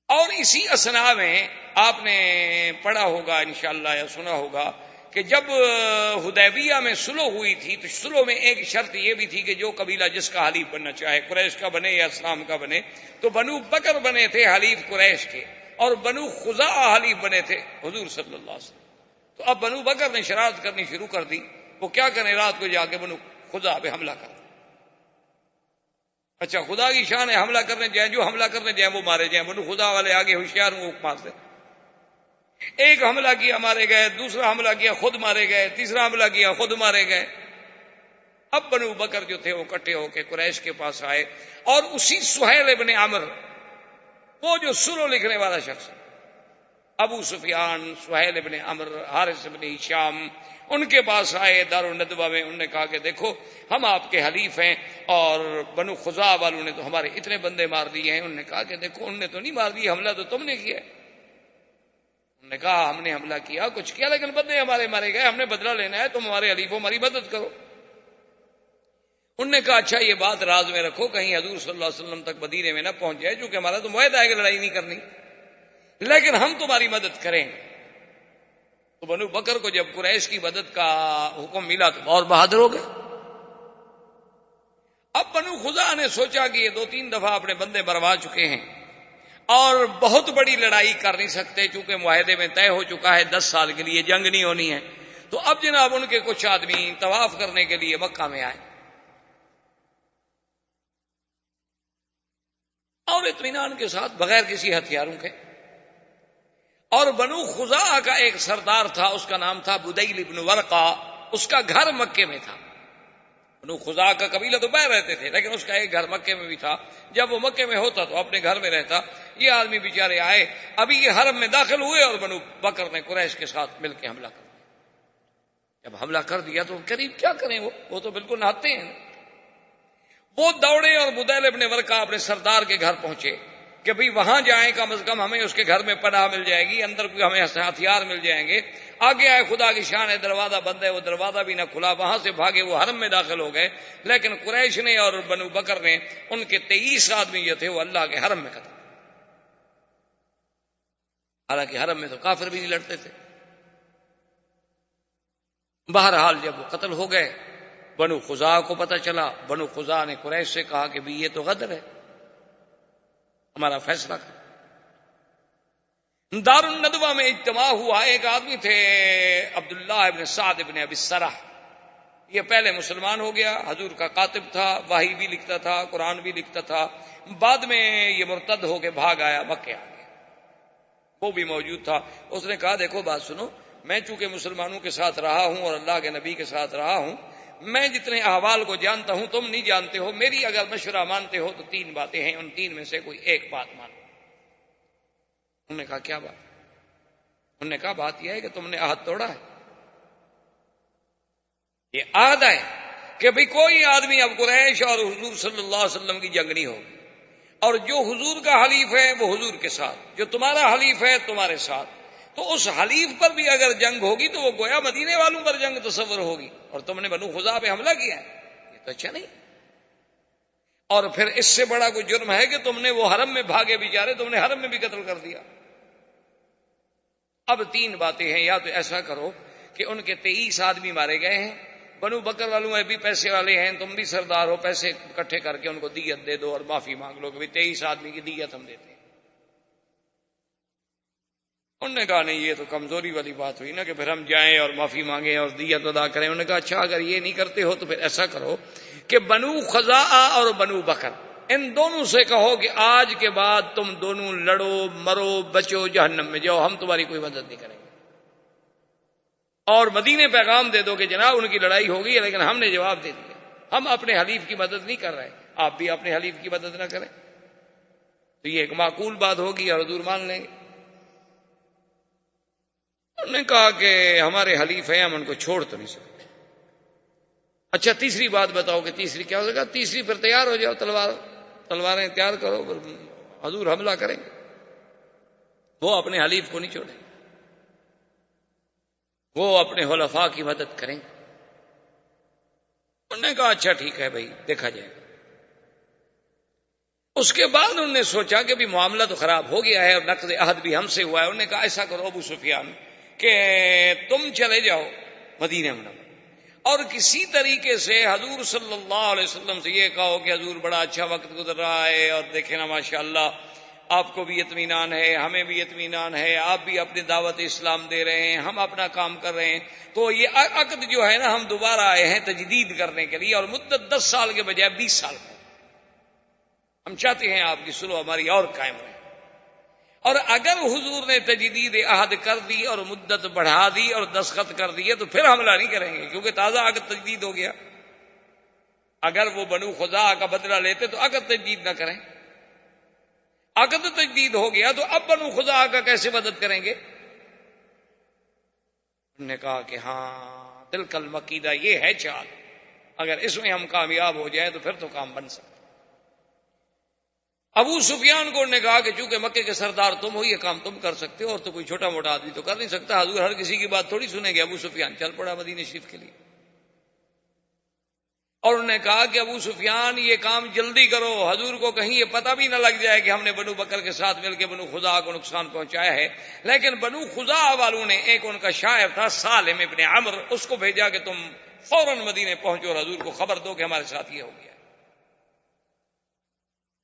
C: اور اسی اثنا میں آپ نے پڑھا ہوگا انشاءاللہ یا سنا ہوگا کہ جب حدیبیہ میں صلح ہوئی تھی تو صلح میں ایک شرط یہ بھی تھی کہ جو قبیلہ جس کا حلیف بننا چاہے, قریش کا بنے یا اسلام کا بنے, تو بنو بکر بنے تھے حلیف قریش کے, اور بنو خزاعہ حلیف بنے تھے حضور صلی اللہ علیہ وسلم. تو اب بنو بکر نے شرارت کرنی شروع کر دی. وہ کیا کریں, رات کو جا کے بنو خزاعہ پہ حملہ کر. اچھا خدا کی شان ہے, حملہ کرنے جائیں, جو حملہ کرنے جائیں وہ مارے جائیں. بنو خزاعہ والے آگے ہوشیار وہ مارتے. ایک حملہ کیا مارے گئے, دوسرا حملہ کیا خود مارے گئے, تیسرا حملہ کیا خود مارے گئے. اب بنو بکر جو تھے وہ اکٹھے ہو کے قریش کے پاس آئے, اور اسی سہیل ابن عمرو, وہ جو صلح لکھنے والا شخص, ابو سفیان, سہیل ابن عمرو, حارث ابن ہشام, ان کے پاس آئے دارالندوہ میں. انہوں نے کہا کہ دیکھو ہم آپ کے حلیف ہیں, اور بنو خزاعہ والوں نے تو ہمارے اتنے بندے مار دیے ہیں. انہوں نے کہا کہ دیکھو ان نے تو نہیں مار دیے, حملہ تو تم نے کیا. انہوں نے کہا ہم نے حملہ کیا, کچھ کیا, لیکن بندے ہمارے مارے گئے, ہم نے بدلہ لینا ہے, تم ہمارے حلیف ہو, ہماری مدد کرو. انہوں نے کہا اچھا یہ بات راز میں رکھو, کہیں حضور صلی اللہ علیہ وسلم تک مدینے میں نہ پہنچ جائے, چونکہ ہمارا تو معاہدہ ہے کہ لڑائی نہیں کرنی, لیکن ہم تمہاری مدد کریں گے. تو بنو بکر کو جب قریش کی مدد کا حکم ملا تو اور بہادر ہو گئے. اب بنو خزاعہ نے سوچا کہ یہ 2-3 دفعہ اپنے بندے مروا چکے ہیں اور بہت بڑی لڑائی کر نہیں سکتے, چونکہ معاہدے میں طے ہو چکا ہے 10 سال کے لیے جنگ نہیں ہونی ہے. تو اب جناب ان کے کچھ آدمی طواف کرنے کے لیے مکہ میں آئے, اور اطمینان کے ساتھ بغیر کسی ہتھیاروں کے. اور بنو خزاعہ کا ایک سردار تھا, اس کا نام تھا بدیل ابن ورقہ, اس کا گھر مکے میں تھا. بنو خزاعہ کا قبیلہ تو باہر رہتے تھے, لیکن اس کا ایک گھر مکے میں بھی تھا. جب وہ مکے میں ہوتا تو اپنے گھر میں رہتا. یہ آدمی بیچارے آئے, ابھی یہ حرم میں داخل ہوئے اور بنو بکر نے قریش کے ساتھ مل کے حملہ کر دیا. جب حملہ کر دیا تو قریب کیا کریں، وہ تو بالکل نہاتے ہیں. وہ دوڑے اور بدیل ابن ورقہ اپنے سردار کے گھر پہنچے کہ بھئی وہاں جائیں، کم از کم ہمیں اس کے گھر میں پناہ مل جائے گی، اندر کوئی ہمیں ہتھیار مل جائیں گے. آگے آئے، خدا کی شان ہے، دروازہ بند ہے، وہ دروازہ بھی نہ کھلا، وہاں سے بھاگے، وہ حرم میں داخل ہو گئے. لیکن قریش نے اور بنو بکر نے ان کے 23 آدمی جو تھے وہ اللہ کے حرم میں قتل. حالانکہ حرم میں تو کافر بھی نہیں لڑتے تھے. بہرحال جب وہ قتل ہو گئے، بنو خزاعہ کو پتہ چلا. بنو خزاعہ نے قریش سے کہا کہ بھی یہ تو غدر ہے، ہمارا فیصلہ کر. دار الندوہ میں اجتماع ہوا. ایک آدمی تھے عبداللہ ابن سعد ابن ابی السرح، یہ پہلے مسلمان ہو گیا، حضور کا کاتب تھا، وحی بھی لکھتا تھا، قرآن بھی لکھتا تھا. بعد میں یہ مرتد ہو کے بھاگ آیا، مکے آ گیا. وہ بھی موجود تھا. اس نے کہا دیکھو بات سنو، میں چونکہ مسلمانوں کے ساتھ رہا ہوں اور اللہ کے نبی کے ساتھ رہا ہوں، میں جتنے احوال کو جانتا ہوں تم نہیں جانتے ہو. میری اگر مشورہ مانتے ہو تو 3 باتیں ہیں، ان 3 میں سے کوئی ایک بات مانو. انہوں نے کہا کیا بات؟ انہوں نے کہا بات یہ ہے کہ تم نے عہد توڑا ہے. یہ عہد ہے کہ بھئی کوئی آدمی اب قریش اور حضور صلی اللہ علیہ وسلم کی جنگ نہیں ہوگی، اور جو حضور کا حلیف ہے وہ حضور کے ساتھ، جو تمہارا حلیف ہے تمہارے ساتھ. تو اس حلیف پر بھی اگر جنگ ہوگی تو وہ گویا مدینے والوں پر جنگ تصور ہوگی، اور تم نے بنو خزاعہ پہ حملہ کیا ہے، یہ تو اچھا نہیں. اور پھر اس سے بڑا کوئی جرم ہے کہ تم نے وہ حرم میں بھاگے بیچارے، تم نے حرم میں بھی قتل کر دیا. اب 3 باتیں ہیں، یا تو ایسا کرو کہ ان کے 23 آدمی مارے گئے ہیں، بنو بکر والوں میں بھی پیسے والے ہیں، تم بھی سردار ہو، پیسے اکٹھے کر کے ان کو دیت دے دو اور معافی مانگ لو کہ 23 آدمی کی دیت ہم دیتے ہیں. انہوں نے کہا نہیں، یہ تو کمزوری والی بات ہوئی نا کہ پھر ہم جائیں اور معافی مانگیں اور دیت ادا کریں. انہوں نے کہا اچھا اگر یہ نہیں کرتے ہو تو پھر ایسا کرو کہ بنو خزاعہ اور بنو بکر ان دونوں سے کہو کہ آج کے بعد تم دونوں لڑو، مرو، بچو، جہنم میں جاؤ، ہم تمہاری کوئی مدد نہیں کریں گے. اور مدینے پیغام دے دو کہ جناب ان کی لڑائی ہو گئی لیکن ہم نے جواب دے دیا، ہم اپنے حلیف کی مدد نہیں کر رہے، آپ بھی اپنے حلیف کی مدد نہ کریں. تو یہ ایک معقول بات ہوگی اور حضور مان لیں گے. انہوں نے کہا کہ ہمارے حلیف ہیں، ہم ان کو چھوڑ تو نہیں سکتے. اچھا تیسری بات بتاؤ کہ تیسری کیا ہو گا؟ تیسری پھر تیار ہو جاؤ، تلواریں تیار کرو، حضور حملہ کریں گے. وہ اپنے حلیف کو نہیں چھوڑیں، وہ اپنے حلفاء کی مدد کریں. انہوں نے کہا اچھا ٹھیک ہے بھائی، دیکھا جائے گا. اس کے بعد انہوں نے سوچا کہ بھی معاملہ تو خراب ہو گیا ہے اور نقض عہد بھی ہم سے ہوا ہے. انہوں نے کہا ایسا کرو ابو سفیان کہ تم چلے جاؤ مدینہ منورہ اور کسی طریقے سے حضور صلی اللہ علیہ وسلم سے یہ کہو کہ حضور بڑا اچھا وقت گزر رہا ہے اور دیکھیں نا ماشاءاللہ آپ کو بھی اطمینان ہے، ہمیں بھی اطمینان ہے، آپ بھی اپنی دعوت اسلام دے رہے ہیں، ہم اپنا کام کر رہے ہیں. تو یہ عقد جو ہے نا ہم دوبارہ آئے ہیں تجدید کرنے کے لیے، اور مدت 10 سال کے بجائے 20 سال کا. ہم چاہتے ہیں آپ کی صلح ہماری اور قائم رہے. اور اگر حضور نے تجدید عہد کر دی اور مدت بڑھا دی اور دستخط کر دیے تو پھر حملہ نہیں کریں گے، کیونکہ تازہ عقد تجدید ہو گیا. اگر وہ بنو خزاعہ کا بدلہ لیتے تو عقد تجدید نہ کریں. عقد تجدید ہو گیا تو اب بنو خزاعہ کا کیسے مدد کریں گے؟ انہوں نے کہا کہ ہاں تلک المکیدہ، یہ ہے چال، اگر اس میں ہم کامیاب ہو جائیں تو پھر تو کام بن سکتا. ابو سفیان کو انہوں نے کہا کہ چونکہ مکے کے سردار تم ہو، یہ کام تم کر سکتے ہو، اور تو کوئی چھوٹا موٹا آدمی تو کر نہیں سکتا. حضور ہر کسی کی بات تھوڑی سنیں گے. ابو سفیان چل پڑا مدینہ شریف کے لیے. اور انہوں نے کہا کہ ابو سفیان یہ کام جلدی کرو، حضور کو کہیں یہ پتہ بھی نہ لگ جائے کہ ہم نے بنو بکر کے ساتھ مل کے بنو خزاعہ کو نقصان پہنچایا ہے. لیکن بنو خزاعہ والوں نے ایک ان کا شاعر تھا سالم ابن عمرو، اس کو بھیجا کہ تم فوراً مدینے پہنچو اور حضور کو خبر دو کہ ہمارے ساتھ یہ ہو گیا.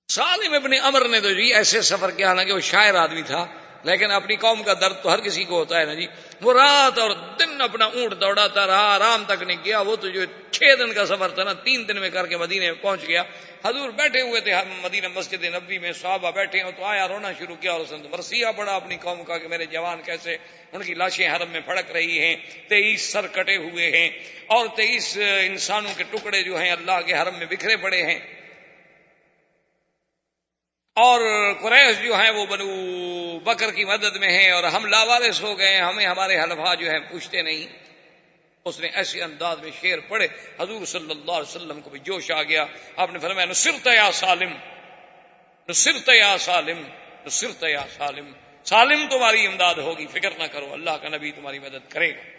C: سالم ابن عمرو نے تو جی ایسے سفر کیا، حالانکہ وہ شاعر آدمی تھا لیکن اپنی قوم کا درد تو ہر کسی کو ہوتا ہے نا جی. وہ رات اور دن اپنا اونٹ دوڑاتا رہا، آرام تک نہیں کیا. وہ تو جو 6 دن کا سفر تھا نا 3 دن میں کر کے مدینے میں پہنچ گیا. حضور بیٹھے ہوئے تھے مدینہ مسجد نبوی میں، صحابہ بیٹھے ہیں تو آیا رونا شروع کیا اور اس نے مرثیہ پڑا اپنی قوم کا کہ میرے جوان کیسے ان کی لاشیں حرم میں پھڑک رہی ہیں، 23 سر کٹے ہوئے ہیں اور 23 انسانوں کے ٹکڑے جو ہیں اللہ کے حرم میں بکھرے پڑے ہیں، اور قریش جو ہیں وہ بنو بکر کی مدد میں ہیں اور ہم لاوارث ہو گئے، ہمیں ہمارے حلفاء جو ہیں پوچھتے نہیں. اس نے ایسے انداز میں شعر پڑھے، حضور صلی اللہ علیہ وسلم کو بھی جوش آ گیا. آپ نے فرمایا نصرت یا سالم، نصرت یا سالم، نصرت یا سالم، سالم تمہاری امداد ہوگی، فکر نہ کرو، اللہ کا نبی تمہاری مدد کرے گا.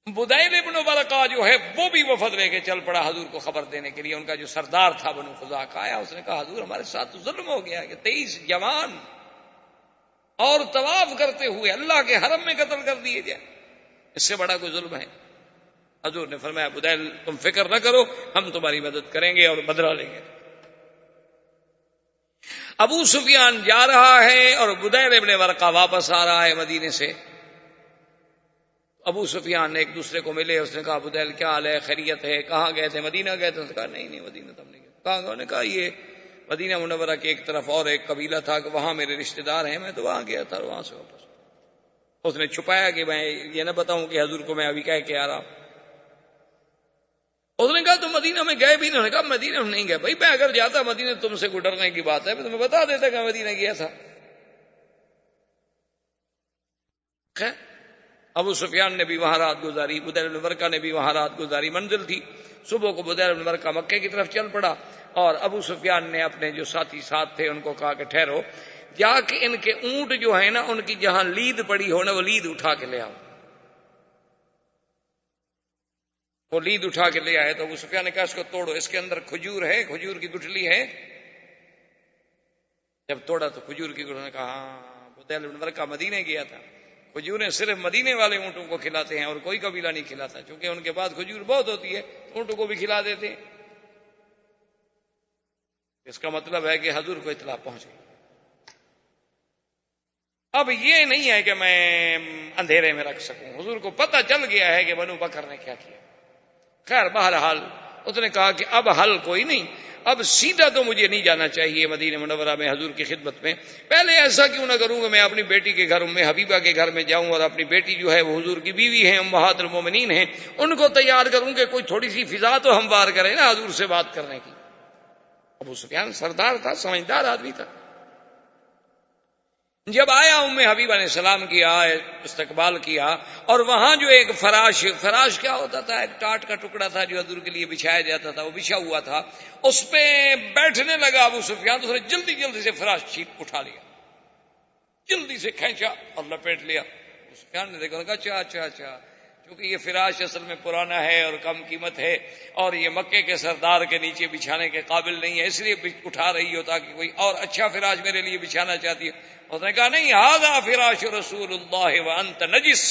C: بدیل ابن ورقہ جو ہے وہ بھی وفد لے کے چل پڑا حضور کو خبر دینے کے لیے. ان کا جو سردار تھا بنو خزاعہ کا آیا، اس نے کہا حضور ہمارے ساتھ تو ظلم ہو گیا کہ 23 جوان اور طواف کرتے ہوئے اللہ کے حرم میں قتل کر دیے جائیں، اس سے بڑا کوئی ظلم ہے؟ حضور نے فرمایا بدیل تم فکر نہ کرو، ہم تمہاری مدد کریں گے اور بدلہ لیں گے. ابو سفیان جا رہا ہے اور بدیل ابن ورقہ واپس آ رہا ہے مدینے سے. ابو سفیان نے ایک دوسرے کو ملے، اس نے کہا بدیل کیا حال ہے، خیریت ہے، کہاں گئے تھے؟ مدینہ گئے تھے. اس نے کہا نہیں مدینہ تو ہم نہیں گئے. کہاں؟ انہوں نے کہا یہ مدینہ منورہ کی ایک طرف اور ایک قبیلہ تھا کہ وہاں میرے رشتہ دار ہیں، میں تو وہاں گیا تھا اور وہاں سے واپس. اس نے چھپایا کہ میں یہ نہ بتاؤں کہ حضور کو میں ابھی کہہ کے آ رہا ہوں. اس نے کہا تم مدینہ میں گئے بھی؟ انہوں نے کہا مدینہ میں نہیں گئے. بھائی میں اگر جاتا مدینہ تم سے کوئی ڈرنے کی بات ہے، میں تمہیں بتا دیتا کہ میں مدینہ گیا تھا. خیر ابو سفیان نے بھی وہاں رات گزاری، بدیل بن ورقہ نے بھی وہاں رات گزاری. منزل تھی، صبح کو بدیل بن ورقہ مکے کی طرف چل پڑا اور ابو سفیان نے اپنے جو ساتھی ساتھ تھے ان کو کہا کہ ٹھہرو، جا کے ان کے اونٹ جو ہے نا ان کی جہاں لید پڑی ہو نا وہ لید اٹھا کے لے آؤ. وہ لید اٹھا کے لے آئے تو ابو سفیان نے کہا اس کو توڑو، اس کے اندر کھجور ہے، کھجور کی گٹھلی ہے. جب توڑا تو کھجور کی گٹھلی نے کہا ہاں بدیل بن ورقہ مدینے گیا تھا، کھجوریں صرف مدینے والے اونٹوں کو کھلاتے ہیں اور کوئی قبیلہ نہیں کھلاتا، چونکہ ان کے پاس کھجور بہت ہوتی ہے اونٹوں کو بھی کھلا دیتے ہیں. اس کا مطلب ہے کہ حضور کو اطلاع پہنچ گئی. اب یہ نہیں ہے کہ میں اندھیرے میں رکھ سکوں، حضور کو پتہ چل گیا ہے کہ بنو بکر نے کیا کیا. خیر بہرحال اس نے کہا کہ اب حل کوئی نہیں، اب سیدھا تو مجھے نہیں جانا چاہیے مدینہ منورہ میں حضور کی خدمت میں. پہلے ایسا کیوں نہ کروں کہ میں اپنی بیٹی کے گھر ام حبیبہ کے گھر میں جاؤں اور اپنی بیٹی جو ہے وہ حضور کی بیوی ہیں، امہات المومنین ہیں، ان کو تیار کروں کہ کوئی تھوڑی سی فضا تو ہموار کرے نا حضور سے بات کرنے کی. ابو سفیان سردار تھا، سمجھدار آدمی تھا. جب آیا ام حبیبہ نے سلام کیا، استقبال کیا، اور وہاں جو ایک فراش کیا ہوتا تھا، ایک ٹاٹ کا ٹکڑا تھا جو حضور کے لیے بچھایا جاتا تھا، وہ بچھا ہوا تھا، اس پہ بیٹھنے لگا ابو سفیان تو اس نے جلدی جلدی سے فراش اٹھا لیا، جلدی سے کھینچا اور لپیٹ لیا. ابو سفیان نے دیکھا اچھا کیونکہ یہ فراش اصل میں پرانا ہے اور کم قیمت ہے اور یہ مکے کے سردار کے نیچے بچھانے کے قابل نہیں ہے، اس لیے اٹھا رہی ہو تاکہ کوئی اور اچھا فراش میرے لیے بچھانا چاہتی ہے. اس نے کہا نہیں، ھذا فراش رسول اللہ وانت نجس.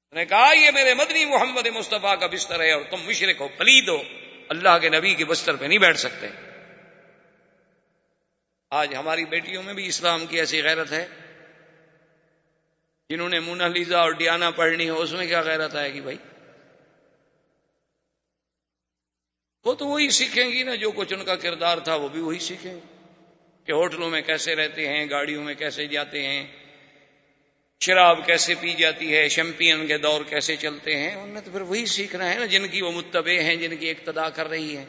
C: اس نے کہا یہ میرے مدنی محمد مصطفیٰ کا بستر ہے اور تم مشرک ہو، پلید ہو، اللہ کے نبی کے بستر پہ نہیں بیٹھ سکتے. آج ہماری بیٹیوں میں بھی اسلام کی ایسی غیرت ہے، جنہوں نے مونالیزا اور ڈیانا پڑھنی ہو اس میں کیا غیرت آئے گی بھائی؟ وہ تو وہی سیکھیں گی نا جو کچھ ان کا کردار تھا، وہ بھی وہی سیکھیں گے کہ ہوٹلوں میں کیسے رہتے ہیں، گاڑیوں میں کیسے جاتے ہیں، شراب کیسے پی جاتی ہے، شیمپین کے دور کیسے چلتے ہیں. انہوں نے تو پھر وہی سیکھنا ہے نا جن کی وہ متبع ہیں، جن کی اقتداء کر رہی ہیں.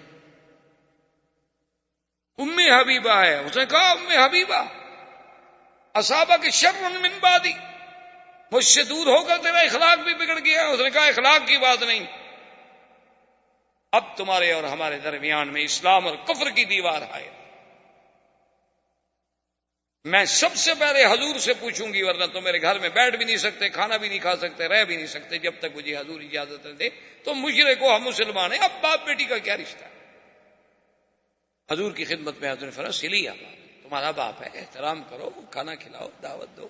C: ام حبیبہ ہے، اس نے کہا ام حبیبہ اصابک شر من بعدی، مجھ سے دور ہو کر تیرا اخلاق بھی بگڑ گیا. اس نے کہا اخلاق کی بات نہیں، اب تمہارے اور ہمارے درمیان میں اسلام اور کفر کی دیوار ہے. میں سب سے پہلے حضور سے پوچھوں گی، ورنہ تم میرے گھر میں بیٹھ بھی نہیں سکتے، کھانا بھی نہیں کھا سکتے، رہ بھی نہیں سکتے جب تک مجھے حضور اجازت نہ دے. تو مشرک ہو، ہم مسلمان ہیں، اب باپ بیٹی کا کیا رشتہ ہے؟ حضور کی خدمت میں حضور نے فرمایا سلی آپ، تمہارا باپ ہے، احترام کرو، کھانا کھلاؤ، دعوت دو.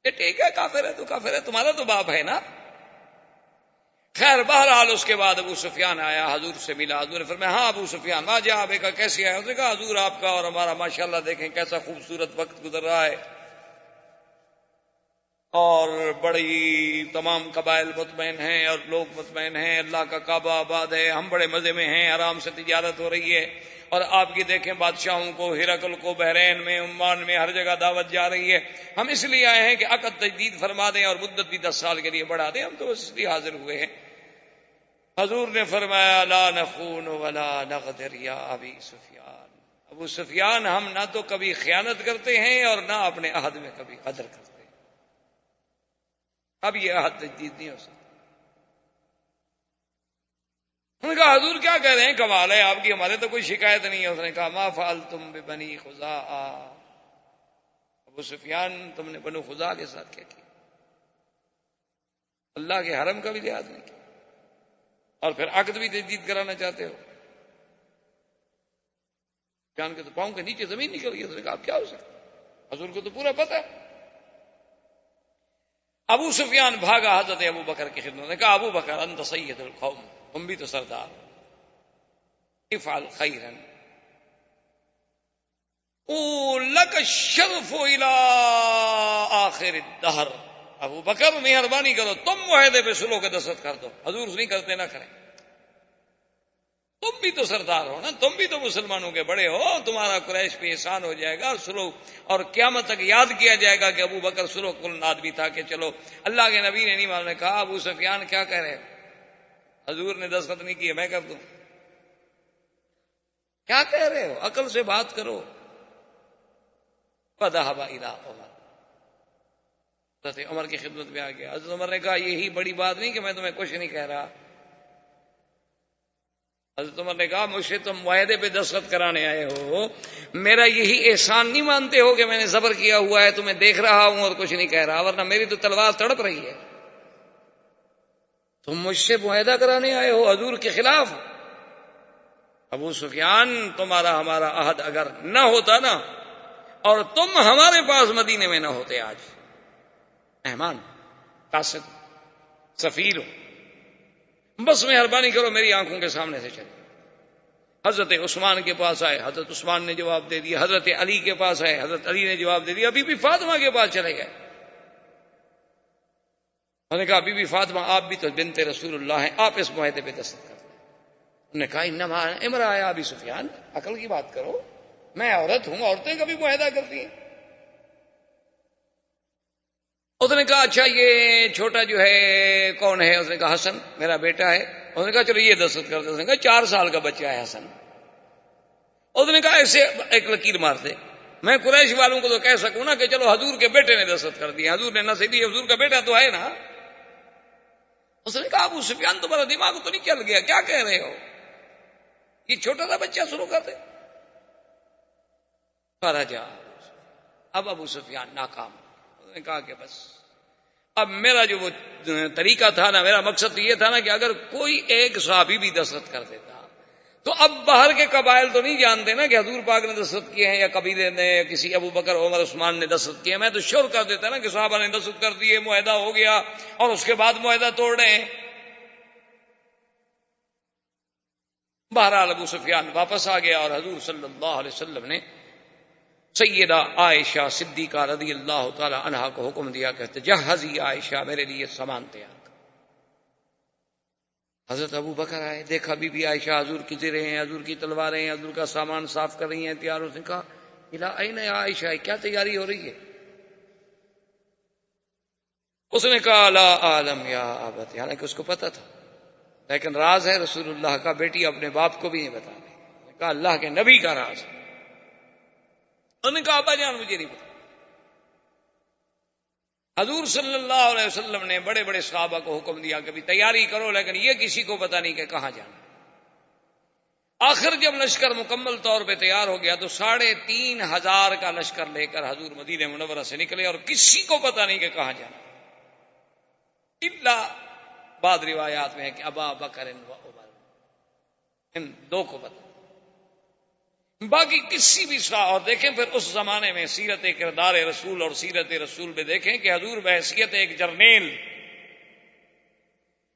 C: یہ ٹھیک ہے، کافر ہے تو کافر ہے، تمہارا تو باپ ہے نا. خیر بہرحال اس کے بعد ابو سفیان آیا، حضور سے ملا. حضور نے فرمایا ہاں ابو سفیان ما جاء بک، کیسے آیا؟ اس نے کہا حضور آپ کا اور ہمارا ماشاءاللہ دیکھیں کیسا خوبصورت وقت گزر رہا ہے اور بڑی تمام قبائل مطمئن ہیں اور لوگ مطمئن ہیں، اللہ کا کعبہ آباد ہے، ہم بڑے مزے میں ہیں، آرام سے تجارت ہو رہی ہے. اور آپ کی دیکھیں بادشاہوں کو، ہرقل کو بحرین میں، عمان میں، ہر جگہ دعوت جا رہی ہے. ہم اس لیے آئے ہیں کہ عقد تجدید فرما دیں اور مدت بھی 10 سال کے لیے بڑھا دیں، ہم تو اس لیے حاضر ہوئے ہیں. حضور نے فرمایا لا نخون ولا نغدر یا ابی سفیان. ابو سفیان ہم نہ تو کبھی خیانت کرتے ہیں اور نہ اپنے عہد میں کبھی قدر کرتے ہیں. اب یہ عہد تجدید نہیں ہو سکتا. انہوں نے کہا حضور کیا کہہ رہے ہیں، کمال ہے آپ کی، ہمارے تو کوئی شکایت نہیں ہے. اس نے کہا ما فعلتم ببنی خزاعہ، ابو سفیان تم نے بنو خزاعہ کے ساتھ کیا کیا؟ اللہ کے حرم کا بھی لحاظ نہیں کیا اور پھر عقد بھی تجدید کرانا چاہتے ہو. جان کے تو پاؤں کے نیچے زمین نکل گئی. اس نے کہا اب کیا ہو سکتا، حضور کو تو پورا پتہ ہے. ابو سفیان بھاگا حضرت ابو بکر کی خدمت نے کہا ابو بکر انت سید القوم، تم بھی تو سردار، افعل خیرا لک الشرف الى آخر الدہر. ابو بکر مہربانی کرو تم معاہدے پہ صلح کے دستخط کر دو، حضور نہیں کرتے نہ کریں. تم بھی تو سردار ہو نا، تم بھی تو مسلمانوں کے بڑے ہو، تمہارا قریش پہ احسان ہو جائے گا صلح، اور قیامت تک یاد کیا جائے گا کہ ابو بکر صلح کن آدمی تھا کہ چلو اللہ کے نبی نے نہیں مانا. نے کہا ابو سفیان کیا کہہ رہے ہو، حضور نے دستخط نہیں کیے میں کر دوں، کیا کہہ رہے ہو، عقل سے بات کرو. فذهب الى عمر، حضرت عمر کی خدمت میں آ گیا. حضرت عمر نے کہا یہی بڑی بات نہیں کہ میں تمہیں کچھ نہیں کہہ رہا. حضرت عمر نے کہا مجھ سے تم معاہدے پہ دستخط کرانے آئے ہو، میرا یہی احسان نہیں مانتے ہو کہ میں نے صبر کیا ہوا ہے، تمہیں دیکھ رہا ہوں اور کچھ نہیں کہہ رہا، ورنہ میری تو تلوار تڑپ رہی ہے. تم مجھ سے معاہدہ کرانے آئے ہو حضور کے خلاف. ابو سفیان تمہارا ہمارا عہد اگر نہ ہوتا نا، اور تم ہمارے پاس مدینے میں نہ ہوتے، آج مہمان قاصد سفیر ہو، بس مہربانی کرو میری آنکھوں کے سامنے سے چلے. حضرت عثمان کے پاس آئے، حضرت عثمان نے جواب دے دیا. حضرت علی کے پاس آئے، حضرت علی نے جواب دے دیا. بی بی فاطمہ کے پاس چلے گئے. انہوں نے کہا بی بی فاطمہ آپ بھی تو بنت رسول اللہ ہیں، آپ اس معاہدے پہ دستخط کر دیں. انہوں نے کہا انما امرأ یا ابی سفیان، عقل کی بات کرو، میں عورت ہوں، عورتیں کبھی معاہدہ کرتی ہیں. اس نے کہا اچھا یہ چھوٹا جو ہے کون ہے؟ اس نے کہا حسن میرا بیٹا ہے. اس نے کہا چلو یہ دستخط کر دے. اس نے کہا 4 سال کا بچہ ہے حسن. اس نے کہا ایسے ایک لکیر مار دے، میں قریش والوں کو تو کہہ سکوں نا کہ چلو حضور کے بیٹے نے دستخط کر دیا، حضور نے نہ صحیح، حضور کا بیٹا تو ہے نا. اس نے کہا ابو سفیان تمہارا دماغ تو نہیں چل گیا، کیا کہہ رہے ہو، یہ چھوٹا سا بچہ شروع کر دے. فرجا، اب ابو سفیان ناکام. اس نے کہا کہ بس اب میرا جو وہ طریقہ تھا نا، میرا مقصد تو یہ تھا نا کہ اگر کوئی ایک صحابی بھی دستخط کر دیتا تو اب باہر کے قبائل تو نہیں جانتے نا کہ حضور پاک نے دستخط کیے ہیں یا قبیلے نے یا کسی ابو بکر عمر عثمان نے دستخط کیے. میں تو شور کر دیتا نا کہ صحابہ نے دستخط کر دیے، معاہدہ ہو گیا، اور اس کے بعد معاہدہ توڑ رہے ہیں. بہرحال ابو سفیان واپس آ گیا اور حضور صلی اللہ علیہ وسلم نے سیدہ عائشہ صدیقہ رضی اللہ تعالی عنہا کو حکم دیا کہ تجہزی عائشہ، میرے لیے سامان تیار کر. حضرت ابو بکر آئے، دیکھا بی بی عائشہ حضور کی زریں ہیں، حضور کی تلواریں ہیں، حضور کا سامان صاف کر رہی ہیں، تیار. اس نے کہا الا این یا عائشہ، کیا تیاری ہو رہی ہے؟ اس نے کہا لا عالم یا ابت، حالانکہ اس کو پتا تھا لیکن راز ہے رسول اللہ کا، بیٹی اپنے باپ کو بھی نہیں بتا رہی. اس نے کہا اللہ کے نبی کا راز ہے. انہوں نے کہا ابا جان مجھے نہیں پتا. حضور صلی اللہ علیہ وسلم نے بڑے بڑے صحابہ کو حکم دیا کہ بھی تیاری کرو، لیکن یہ کسی کو پتا نہیں کہ کہاں جانا. آخر جب لشکر مکمل طور پہ تیار ہو گیا تو 3500 کا لشکر لے کر حضور مدینہ منورہ سے نکلے، اور کسی کو پتا نہیں کہ کہاں جانا، الا بعض روایات میں ہے کہ ابا بکر و عمر، ان 2 کو پتا، باقی کسی بھی اور دیکھیں پھر اس زمانے میں سیرت کردار رسول اور سیرت رسول میں دیکھیں کہ حضور بحیثیت ایک جرنیل،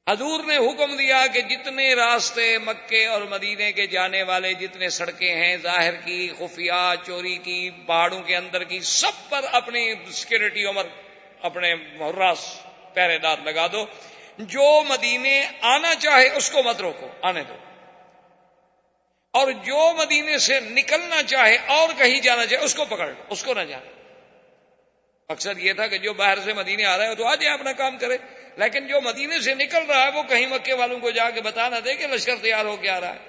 C: حضور نے حکم دیا کہ جتنے راستے مکے اور مدینے کے جانے والے، جتنے سڑکیں ہیں ظاہر کی، خفیہ، چوری کی، پہاڑوں کے اندر کی، سب پر اپنی سیکورٹی عمر اپنے حراس پہرے دار لگا دو. جو مدینے آنا چاہے اس کو مت روکو، آنے دو، اور جو مدینے سے نکلنا چاہے اور کہیں جانا چاہے اس کو پکڑ لو، اس کو نہ جانے. مقصد یہ تھا کہ جو باہر سے مدینے آ رہا ہے تو آ جائے اپنا کام کرے، لیکن جو مدینے سے نکل رہا ہے وہ کہیں مکے والوں کو جا کے بتا نہ دے کہ لشکر تیار ہو کے آ رہا ہے.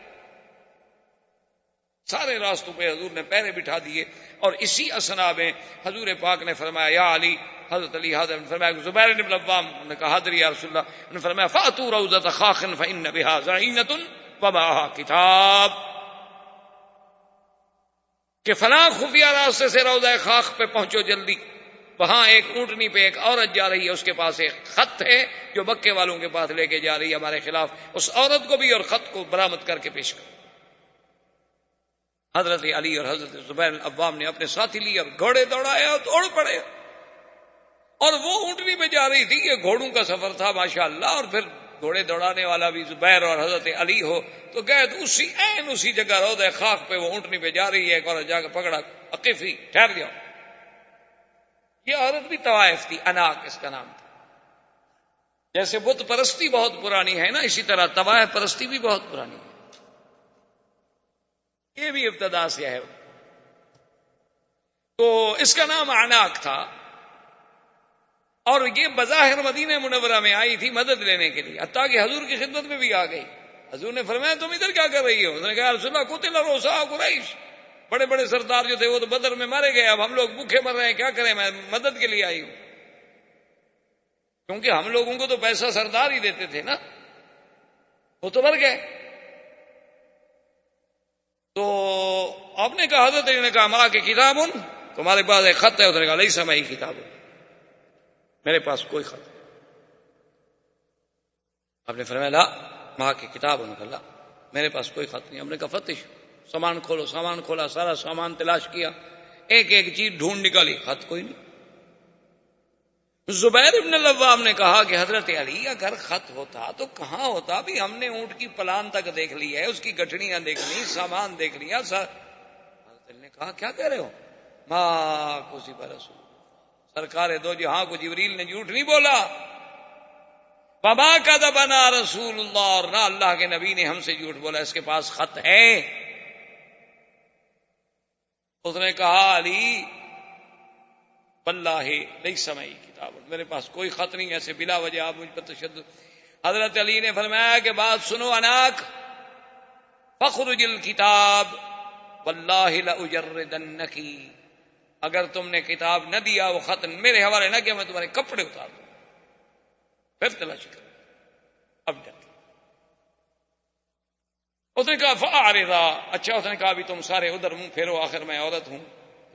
C: سارے راستوں پہ حضور نے پہرے بٹھا دیے. اور اسی اسنا میں حضور پاک نے فرمایا یا علی، حضرت علی حاضر نے فرمایا زبیر بن العوام نے کہا حاضر یا رسول اللہ، انہوں نے فرمایا فاتوا روضۃ خاخ فان بها زعینۃ ومعها کتاب، کہ فلاں خفیہ راستے سے روضہ خاخ پہ پہنچو جلدی، وہاں ایک اونٹنی پہ ایک عورت جا رہی ہے، اس کے پاس ایک خط ہے جو مکے والوں کے پاس لے کے جا رہی ہے ہمارے خلاف، اس عورت کو بھی اور خط کو برآمد کر کے پیش کر. حضرت علی اور حضرت زبیر العوام نے اپنے ساتھی لیے اور گھوڑے دوڑائے اور دوڑ پڑے، اور وہ اونٹنی پہ جا رہی تھی. یہ گھوڑوں کا سفر تھا ماشاءاللہ، اور پھر گھوڑے دوڑانے والا بھی زبیر اور حضرت علی ہو تو گئے تو اسی جگہ روضہ خاک پہ وہ اونٹنی پہ جا رہی ہے، ایک عورت جا کے پکڑا، عقیفی ٹھہر جاؤ. یہ عورت بھی طوائف تھی، اناق اس کا نام تھا. جیسے بت پرستی بہت پرانی ہے نا، اسی طرح طوائف پرستی بھی بہت پرانی ہے. یہ بھی ابتدا سے ہے. تو اس کا نام اناق تھا، اور یہ بظاہر مدینہ منورہ میں آئی تھی مدد لینے کے لیے، حتیٰ کہ حضور کی خدمت میں بھی آ گئی. حضور نے فرمایا تم ادھر کیا کر رہی ہو؟ اس نے کہا رسول اللہ قتل رؤساء قریش، بڑے بڑے سردار جو تھے وہ تو بدر میں مارے گئے، اب ہم لوگ بھوکے مر رہے ہیں، کیا کریں، میں مدد کے لیے آئی ہوں. کیونکہ ہم لوگوں کو تو پیسہ سردار ہی دیتے تھے نا، وہ تو مر گئے. تو آپ نے کہا، حضرت نے کہا ماں کے کتاب تمہارے پاس ایک خط ہے؟ اس نے کہا لیس معی کتاب، میرے پاس کوئی خط نہیں. آپ نے فرمایا لا ماں کی کتاب، انہوں نے کہا لا میرے پاس کوئی خط نہیں. ہم نے کہا فتش، سامان کھولو. سامان کھولا، سارا سامان تلاش کیا، ایک ایک چیز ڈھونڈ نکالی، خط کوئی نہیں. زبیر بن العوام نے کہا کہ حضرت علی اگر خط ہوتا تو کہاں ہوتا، بھی ہم نے اونٹ کی پلان تک دیکھ لی ہے، اس کی گٹھڑیاں دیکھ لی، سامان دیکھ لیا. حضرت علی نے کہا کیا کہہ رہے ہو؟ ماں کذب رسول، سرکار دو جہاں کو جبریل نے جھوٹ نہیں بولا. وما کذبنا رسول اللہ، اور نہ اللہ کے نبی نے ہم سے جھوٹ بولا، اس کے پاس خط ہے. اس نے کہا علی واللہ لیس معی کتاب، میرے پاس کوئی خط نہیں. ایسے بلا وجہ آپ مجھ پر تشدد. حضرت علی نے فرمایا کہ بات سنو اناک، فخرج الکتاب واللہ لاجردنکی، اگر تم نے کتاب نہ دیا، وہ خط میرے حوالے نہ کیا، میں تمہارے کپڑے اتار دوں. پھر تلاش کر، اب ڈر. اس نے کہا فاعرضا، اچھا. اس نے کہا بھی تم سارے ادھر منہ پھیرو، آخر میں عورت ہوں.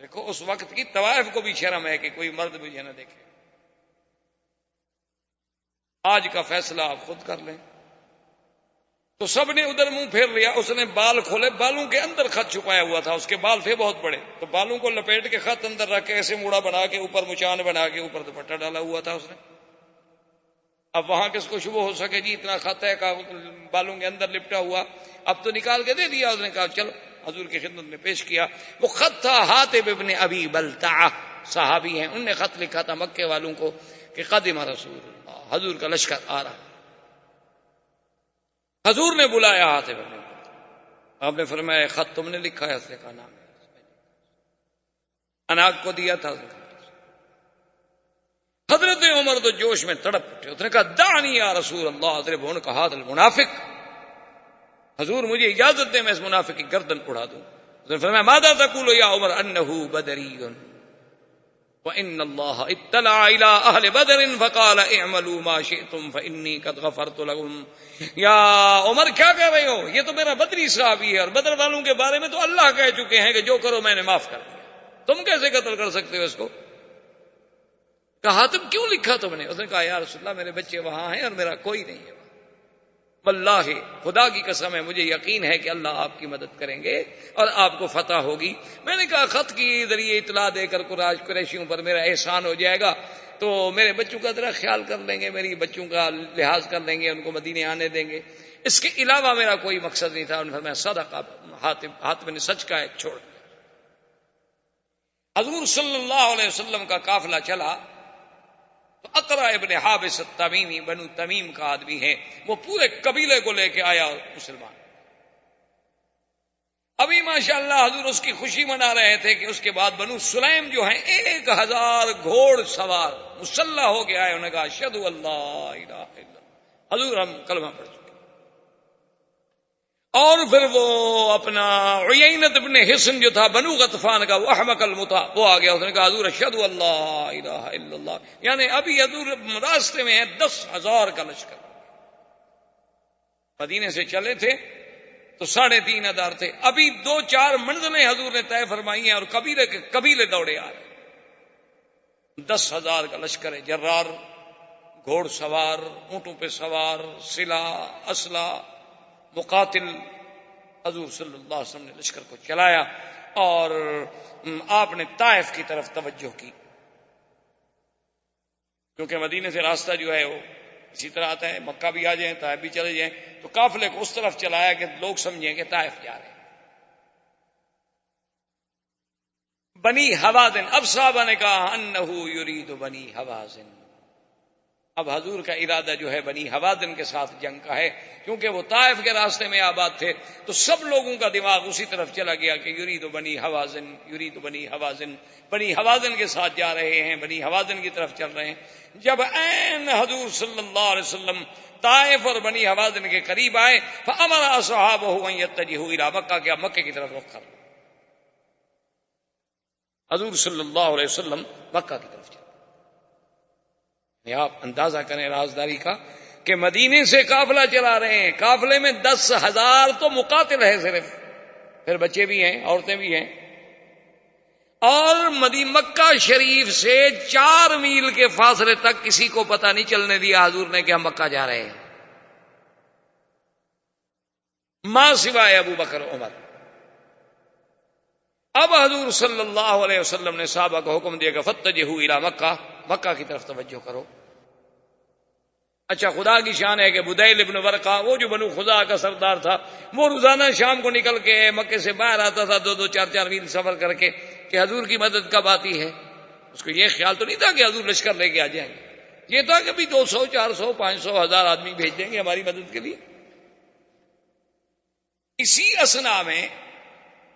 C: دیکھو اس وقت کی طوائف کو بھی شرم ہے کہ کوئی مرد مجھے نہ دیکھے. آج کا فیصلہ آپ خود کر لیں. تو سب نے ادھر منہ پھیر لیا. اس نے بال کھولے، بالوں کے اندر خط چھپایا ہوا تھا، اس کے بال تھے بہت بڑے، تو بالوں کو لپیٹ کے خط اندر رکھ کے ایسے موڑا بنا کے اوپر مچان بنا کے اوپر دوپٹہ ڈالا ہوا تھا اس نے. اب وہاں کس کو شبہ ہو سکے جی اتنا خط ہے بالوں کے اندر لپٹا ہوا، اب تو نکال کے دے دیا. اس نے کہا چلو، حضور کی خدمت میں پیش کیا. وہ خط تھا حاتب ابن ابی بلتعہ، صحابی ہیں، انہوں نے خط لکھا تھا مکے والوں کو کہ قدم رسول اللہ، حضور کا لشکر آ رہا. حضور نے بلایا حاتب ابن، آپ نے فرمایا خط تم نے لکھا ہے؟ اس نے کہا نام اناق کو دیا تھا. حضرت عمر تو جوش میں تڑپ اٹھے. اس نے کہا دعنی یا رسول اللہ اضرب عنق ھذا المنافق، حضور مجھے اجازت دیں میں اس منافق کی گردن اڑا دوں. اس نے فرمایا ماذا تقول یا عمر انه بدری وان اللہ اطلع الى اہل بدر فقال اعملوا ما شئتم فانی قد غفرت لكم. یا عمر کیا کہہ رہے ہو؟ یہ تو میرا بدری صحابی ہے، اور بدر والوں کے بارے میں تو اللہ کہہ چکے ہیں کہ جو کرو میں نے معاف کر دیا، تم کیسے قتل کر سکتے ہو اس کو؟ کہا تم کیوں لکھا تم نے؟ اس نے کہا یا رسول اللہ میرے بچے وہاں ہیں اور میرا کوئی نہیں ہے. واللہ خدا کی قسم ہے مجھے یقین ہے کہ اللہ آپ کی مدد کریں گے اور آپ کو فتح ہوگی. میں نے کہا خط کی ذریعے اطلاع دے کر قریشیوں پر میرا احسان ہو جائے گا تو میرے بچوں کا ذرا خیال کر لیں گے، میری بچوں کا لحاظ کر لیں گے، ان کو مدینے آنے دیں گے، اس کے علاوہ میرا کوئی مقصد نہیں تھا. انہوں نے صدقہ، حاتم نے سچ کا ایک چھوڑ دیا. حضور صلی اللہ علیہ وسلم کا قافلہ چلا تو اقرع ابن حابس التمیمی، بنو تمیم کا آدمی ہے، وہ پورے قبیلے کو لے کے آیا مسلمان. ابھی ماشاءاللہ حضور اس کی خوشی منا رہے تھے کہ اس کے بعد بنو سلیم جو ہیں 1000 گھوڑ سوار مسلح ہو کے آئے. انہوں نے کہا اشہد ان لا الہ الا اللہ، حضور ہم کلمہ پڑھ چکے. اور پھر وہ اپنا عیینت ابن حصن جو تھا بنو غطفان کا، وہ احمق المتا، وہ آ گیا، اس نے کہا حضور اشہد اللہ الہ الا اللہ، یعنی ابھی حضور راستے میں ہے 10,000 کا لشکر، مدینے سے چلے تھے تو 3,500 تھے، ابھی 2-4 منزلیں حضور نے طے فرمائی ہیں اور قبیلے دوڑے آ رہے، 10,000 کا لشکر ہے، جرار، گھوڑ سوار، اونٹوں پہ سوار، سلاح، اسلحہ، مقاتل، حضور صلی اللہ علیہ وسلم نے لشکر کو چلایا اور آپ نے طائف کی طرف توجہ کی، کیونکہ مدینے سے راستہ جو ہے وہ اسی طرح آتا ہے، مکہ بھی آ جائیں طائف بھی چلے جائیں، تو قافلے کو اس طرف چلایا کہ لوگ سمجھیں کہ طائف جا رہے ہیں۔ بنی حوازن، اب صحابہ نے کہا انہو یرید بنی حوازن، اب حضور کا ارادہ جو ہے بنی حوازن کے ساتھ جنگ کا ہے، کیونکہ وہ طائف کے راستے میں آباد تھے، تو سب لوگوں کا دماغ اسی طرف چلا گیا کہ یرید بنی حوازن، یرید بنی حوازن، بنی حوازن کے ساتھ جا رہے ہیں، بنی حوازن کی طرف چل رہے ہیں۔ جب عین حضور صلی اللہ علیہ وسلم طائف اور بنی حوازن کے قریب آئے، فامر اصحابہ ان یتجہوا الی مکہ، کہ مکے کی طرف رخ کرو، حضور صلی اللہ علیہ وسلم مکہ کی طرف چلے۔ آپ اندازہ کریں رازداری کا کہ مدینے سے قافلہ چلا رہے ہیں، قافلے میں 10,000 تو مقاتل ہے صرف، پھر بچے بھی ہیں، عورتیں بھی ہیں، اور مکہ شریف سے 4 میل کے فاصلے تک کسی کو پتہ نہیں چلنے دیا حضور نے کہ ہم مکہ جا رہے ہیں، ما سوائے ابو بکر عمر۔ اب حضور صلی اللہ علیہ وسلم نے صحابہ کو حکم دیا کہ فتجہوا الی مکہ، مکہ کی طرف توجہ کرو۔ اچھا، خدا کی شان ہے کہ بدیل ابن ورقہ، وہ جو بنو خزاعہ کا سردار تھا، وہ روزانہ شام کو نکل کے مکے سے باہر آتا تھا 2-2 4-4 میل سفر کر کے کہ حضور کی مدد کب آتی ہے۔ اس کو یہ خیال تو نہیں تھا کہ حضور لشکر لے کے آ جائیں گے، یہ تھا کہ بھی 200 400 500 1000 آدمی بھیج دیں گے ہماری مدد کے لیے۔ اسی اسنا میں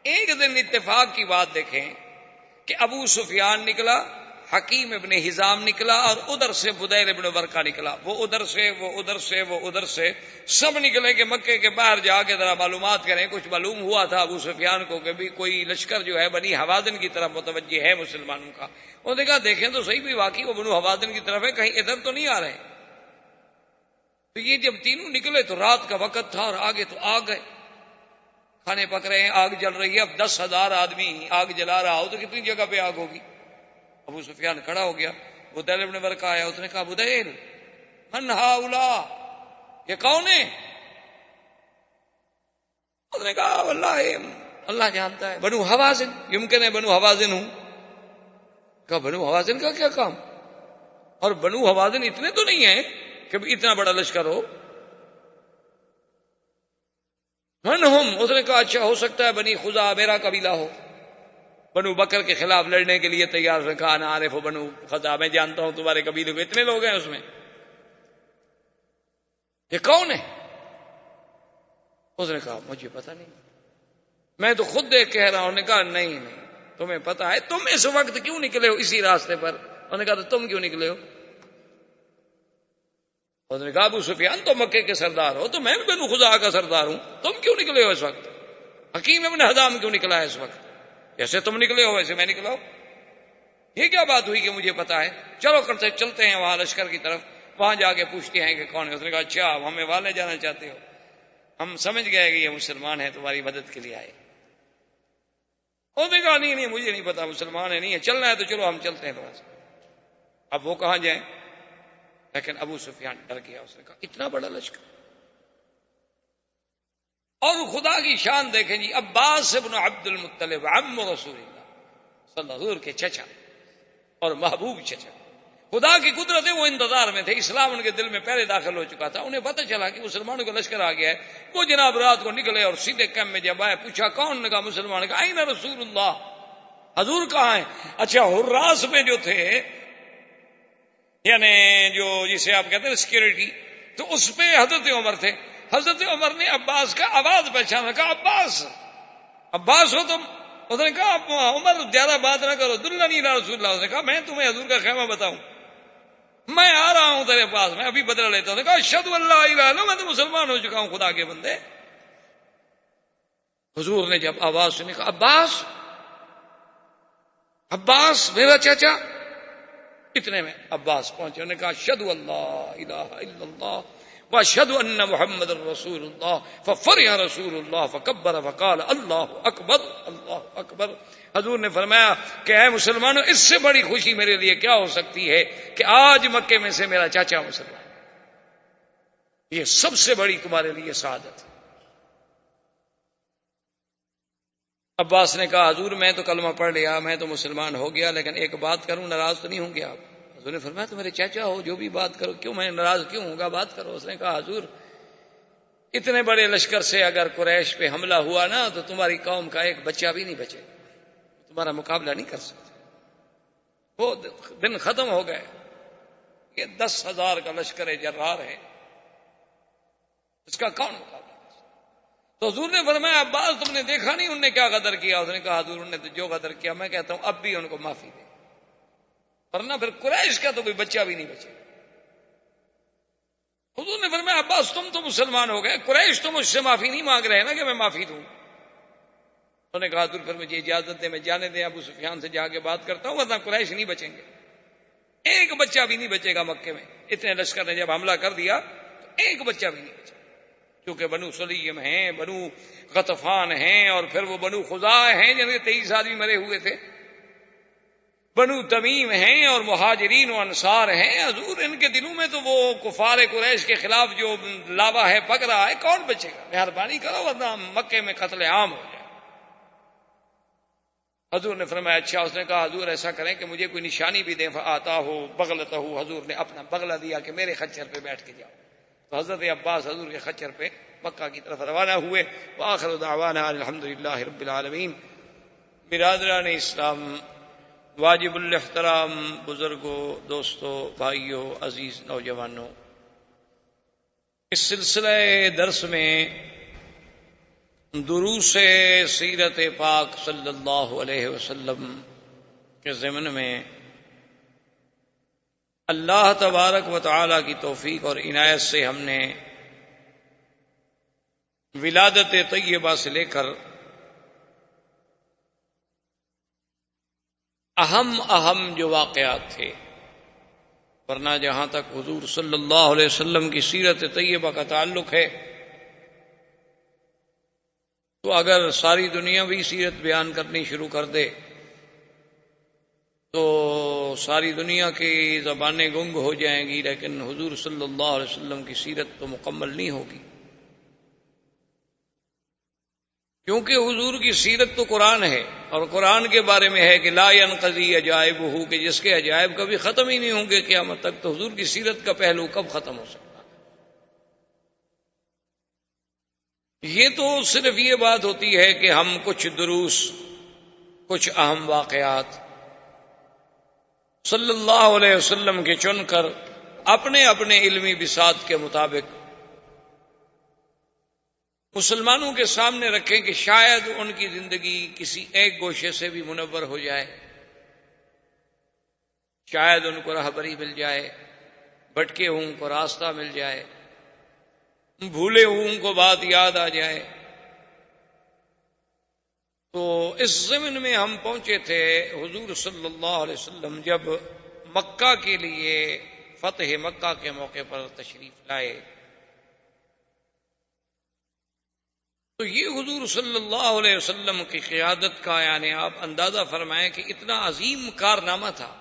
C: ایک دن اتفاق کی بات دیکھیں کہ ابو سفیان نکلا، حکیم ابن حزام نکلا، اور ادھر سے بدیل ابن ورقہ نکلا، وہ ادھر سے وہ ادھر سے وہ ادھر سے، سب نکلے کہ مکے کے باہر جا کے ذرا معلومات کریں۔ کچھ معلوم ہوا تھا ابو سفیان کو کہ بھی کوئی لشکر جو ہے بنی حوازن کی طرف متوجہ ہے مسلمانوں کا۔ انہوں نے کہا دیکھیں تو صحیح، بھی واقعی وہ بنو حوازن کی طرف ہے، کہیں ادھر تو نہیں آ رہے۔ تو یہ جب تینوں نکلے تو رات کا وقت تھا اور آگے تو آگ گئے، کھانے پک رہے ہیں، آگ جل رہی ہے۔ اب 10,000 آدمی آگ جلا رہا ہو تو کتنی جگہ پہ آگ ہوگی۔ ابو سفیان کھڑا ہو گیا، بدیل ابن ورقہ آیا، اس نے کہا بدیل من ہؤلاء، یہ کون ہے؟ اس نے کہا اللہ جانتا ہے، بنو حوازن، یمکن ہے بنو حوازن ہوں۔ کہا بنو حوازن کا کیا کام، اور بنو حوازن اتنے تو نہیں ہیں کہ اتنا بڑا لشکر ہو۔ من ہم، اس نے کہا اچھا ہو سکتا ہے بنی خزاعہ میرا قبیلہ ہو، بنو بکر کے خلاف لڑنے کے لیے تیار۔ اس نے کہا انا عارف بنو خزاعہ، میں جانتا ہوں تمہارے قبیلے کو، اتنے لوگ ہیں اس میں، یہ کون ہے؟ اس نے کہا مجھے پتہ نہیں، میں تو خود دیکھ کہہ رہا ہوں۔ نے کہا نہیں تمہیں پتا ہے، تم اس وقت کیوں نکلے ہو اسی راستے پر؟ انہوں نے کہا تو تم کیوں نکلے ہو؟ اس نے کہا ابو سفیان تو مکے کے سردار ہو، تو میں بھی بنو خزاعہ کا سردار ہوں، تم کیوں نکلے ہو اس وقت؟ حکیم ابن حزام کیوں نکلا ہے اس وقت؟ جیسے تم نکلے ہو ویسے میں نکلا ہوں۔ یہ کیا بات ہوئی کہ مجھے پتا ہے؟ چلو چلتے ہیں وہاں لشکر کی طرف، وہاں جا کے پوچھتے ہیں کہ کون ہے۔ اس نے کہا اچھا آپ ہمیں والے جانا چاہتے ہو، ہم سمجھ گئے کہ یہ مسلمان ہے، تمہاری مدد کے لیے آئے۔ اس نے کہا نہیں مجھے نہیں پتا، مسلمان ہے نہیں ہے، چلنا ہے تو چلو ہم چلتے ہیں تھوڑا سا۔ اب وہ کہاں جائیں؟ لیکن ابو سفیان ڈر گیا، اس نے کہا اتنا بڑا لشکر۔ اور خدا کی شان دیکھیں جی، عباس ابن عبد المطلب عم رسول اللہ صلی اللہ علیہ وسلم کے چچا اور محبوب چچا، خدا کی قدرت ہے وہ انتظار میں تھے، اسلام ان کے دل میں پہلے داخل ہو چکا تھا، انہیں پتہ چلا کہ مسلمانوں کا لشکر آ گیا ہے۔ وہ جناب رات کو نکلے اور سیدھے کیمپ میں جب آئے، پوچھا کون؟ نے کہا مسلمان۔ کہا این رسول اللہ، حضور کہاں ہیں؟ اچھا حراس میں جو تھے، یعنی جو جسے آپ کہتے ہیں سیکورٹی، تو اس پہ حضرت عمر تھے۔ حضرت عمر نے عباس کا آواز پہچانا، کہا عباس ہو تم؟ اس نے کہا عمر زیادہ بات نہ کرو، دلنی الی رسول اللہ۔ اس نے کہا میں تمہیں حضور کا خیمہ بتاؤں، میں آ رہا ہوں تیرے پاس، میں ابھی بدلہ لیتا ہوں۔ نے کہا اشہد ان لا الہ الا اللہ، میں تو مسلمان ہو چکا ہوں خدا کے بندے۔ حضور نے جب آواز سنی کہا عباس، عباس میرا چاچا. اتنے میں عباس پہنچے، انہوں نے کہا اشہد اللہ الہ الا اللہ واشہد ان محمد رسول اللہ. ففرح رسول اللہ فکبر فقال اللہ اکبر اللہ اکبر. حضور نے فرمایا کہ اے مسلمانوں، اس سے بڑی خوشی میرے لیے کیا ہو سکتی ہے کہ آج مکے میں سے میرا چاچا مسلمان. یہ سب سے بڑی تمہارے لیے سعادت ہے. عباس نے کہا حضور میں تو کلمہ پڑھ لیا، میں تو مسلمان ہو گیا، لیکن ایک بات کروں، ناراض تو نہیں ہوں گے آپ؟ حضور نے فرمایا تو میرے چاچا ہو، جو بھی بات کرو، کیوں میں ناراض کیوں ہوں گا، بات کرو. اس نے کہا حضور اتنے بڑے لشکر سے اگر قریش پہ حملہ ہوا نا تو تمہاری قوم کا ایک بچہ بھی نہیں بچے، تمہارا مقابلہ نہیں کر سکتے. وہ دن ختم ہو گئے. یہ 10,000 کا لشکر جرار ہے، اس کا کون مقابلہ؟ تو حضور نے فرمایا عباس تم نے دیکھا نہیں انہوں نے کیا غدر کیا؟ اس نے کہا حضور انہوں نے تو جو غدر کیا، میں کہتا ہوں اب بھی ان کو معافی دے، ورنہ پھر قریش کا تو کوئی بچہ بھی نہیں بچے. حضور نے فرمایا عباس تم تو مسلمان ہو گئے، قریش تو مجھ سے معافی نہیں مانگ رہے نا کہ میں معافی دوں. انہوں نے کہا حضور پھر مجھے اجازت دے، میں جانے دیں ابو سفیان سے جا کے بات کرتا ہوں، ورنہ قریش نہیں بچیں گے، ایک بچہ بھی نہیں بچے گا مکے میں. اتنے لشکر نے جب حملہ کر دیا تو ایک بچہ بھی نہیں بچا، کیونکہ بنو سلیم ہیں، بنو غطفان ہیں، اور پھر وہ بنو خزاع ہیں جن کے 23 آدمی مرے ہوئے تھے، بنو تمیم ہیں، اور مہاجرین و انصار ہیں. حضور ان کے دلوں میں تو وہ کفار قریش کے خلاف جو لاوا ہے پک رہا ہے، کون بچے گا؟ مہربانی کرو ورنہ مکے میں قتل عام ہو جائے. حضور نے فرمایا اچھا. اس نے کہا حضور ایسا کریں کہ مجھے کوئی نشانی بھی دیں. فآتا ہو بغلتہ، حضور نے اپنا بغلہ دیا کہ میرے خچر پہ بیٹھ کے جاؤ. تو حضرت عباس حضور کے خچر پہ مکہ کی طرف روانہ ہوئے. وآخر دعوانا الحمدللہ رب العالمین. برادران اسلام، واجب الاحترام بزرگوں، دوستوں، بھائیوں، عزیز نوجوانوں، اس سلسلہ درس میں دروس سیرت پاک صلی اللہ علیہ وسلم کے ضمن میں اللہ تبارک و تعالی کی توفیق اور عنایت سے ہم نے ولادت طیبہ سے لے کر اہم جو واقعات تھے، ورنہ جہاں تک حضور صلی اللہ علیہ وسلم کی سیرت طیبہ کا تعلق ہے تو اگر ساری دنیا بھی سیرت بیان کرنی شروع کر دے تو ساری دنیا کی زبانیں گنگ ہو جائیں گی، لیکن حضور صلی اللہ علیہ وسلم کی سیرت تو مکمل نہیں ہوگی، کیونکہ حضور کی سیرت تو قرآن ہے، اور قرآن کے بارے میں ہے کہ لا ينقضی عجائبہ، کہ جس کے عجائب کبھی ختم ہی نہیں ہوں گے قیامت تک. تو حضور کی سیرت کا پہلو کب ختم ہو سکتا؟ یہ تو صرف یہ بات ہوتی ہے کہ ہم کچھ دروس، کچھ اہم واقعات صلی اللہ علیہ وسلم کے چن کر اپنے اپنے علمی بساط کے مطابق مسلمانوں کے سامنے رکھیں کہ شاید ان کی زندگی کسی ایک گوشے سے بھی منور ہو جائے، شاید ان کو راہبری مل جائے، بھٹکے ہوں کو راستہ مل جائے، بھولے ہوں کو بات یاد آ جائے. تو اس ضمن میں ہم پہنچے تھے حضور صلی اللہ علیہ وسلم جب مکہ کے لیے فتح مکہ کے موقع پر تشریف لائے تو یہ حضور صلی اللہ علیہ وسلم کی قیادت کا یعنی آپ اندازہ فرمائیں کہ اتنا عظیم کارنامہ تھا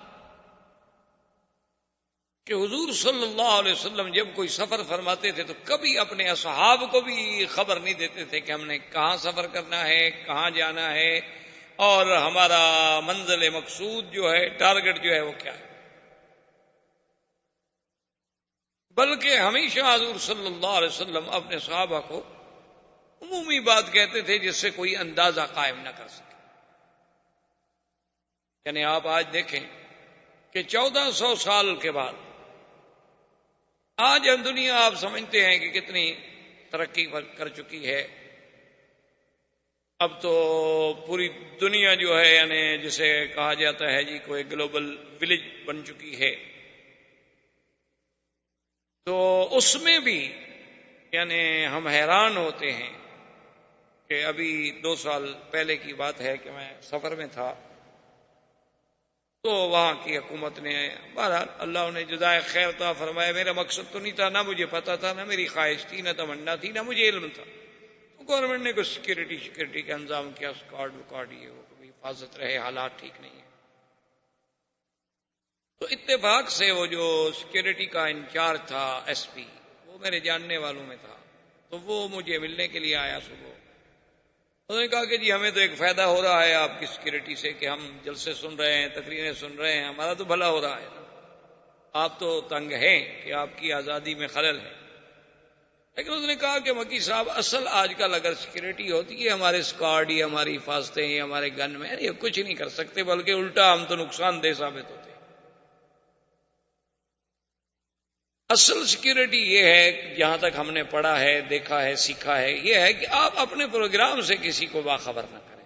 C: کہ حضور صلی اللہ علیہ وسلم جب کوئی سفر فرماتے تھے تو کبھی اپنے اصحاب کو بھی خبر نہیں دیتے تھے کہ ہم نے کہاں سفر کرنا ہے، کہاں جانا ہے، اور ہمارا منزل مقصود جو ہے، ٹارگٹ جو ہے وہ کیا ہے. بلکہ ہمیشہ حضور صلی اللہ علیہ وسلم اپنے صحابہ کو عمومی بات کہتے تھے جس سے کوئی اندازہ قائم نہ کر سکے. یعنی آپ آج دیکھیں کہ 1400 سال کے بعد آج دنیا آپ سمجھتے ہیں کہ کتنی ترقی کر چکی ہے. اب تو پوری دنیا جو ہے یعنی جسے کہا جاتا ہے جی کوئی گلوبل ولیج بن چکی ہے. تو اس میں بھی یعنی ہم حیران ہوتے ہیں کہ ابھی 2 سال پہلے کی بات ہے کہ میں سفر میں تھا، تو وہاں کی حکومت نے بہرحال اللہ انہیں جزائے خیر عطا فرمایا، میرا مقصد تو نہیں تھا، نہ مجھے پتا تھا، نہ میری خواہش تھی، نہ تمنا تھی، نہ مجھے علم تھا، تو گورنمنٹ نے کچھ سیکورٹی کا انتظام کیا، اسکواڈ وکارڈ یہ وہ کبھی حفاظت رہے، حالات ٹھیک نہیں ہے، تو اتفاق سے وہ جو سیکورٹی کا انچارج تھا ایس پی، وہ میرے جاننے والوں میں تھا، تو وہ مجھے ملنے کے لیے آیا صبح۔ انہوں نے کہا کہ جی ہمیں تو ایک فائدہ ہو رہا ہے آپ کی سیکورٹی سے کہ ہم جلسے سن رہے ہیں، تقریریں سن رہے ہیں، ہمارا تو بھلا ہو رہا ہے، آپ تو تنگ ہیں کہ آپ کی آزادی میں خلل ہے۔ لیکن اس نے کہا کہ مکی صاحب اصل آج کل اگر سیکورٹی ہوتی ہے ہمارے اسکواڈ یا ہماری حفاظتیں یا ہمارے گن میں یہ کچھ نہیں کر سکتے، بلکہ الٹا ہم تو نقصان دہ ثابت ہوتے۔ اصل سیکورٹی یہ ہے، جہاں تک ہم نے پڑھا ہے، دیکھا ہے، سیکھا ہے، یہ ہے کہ آپ اپنے پروگرام سے کسی کو باخبر نہ کریں،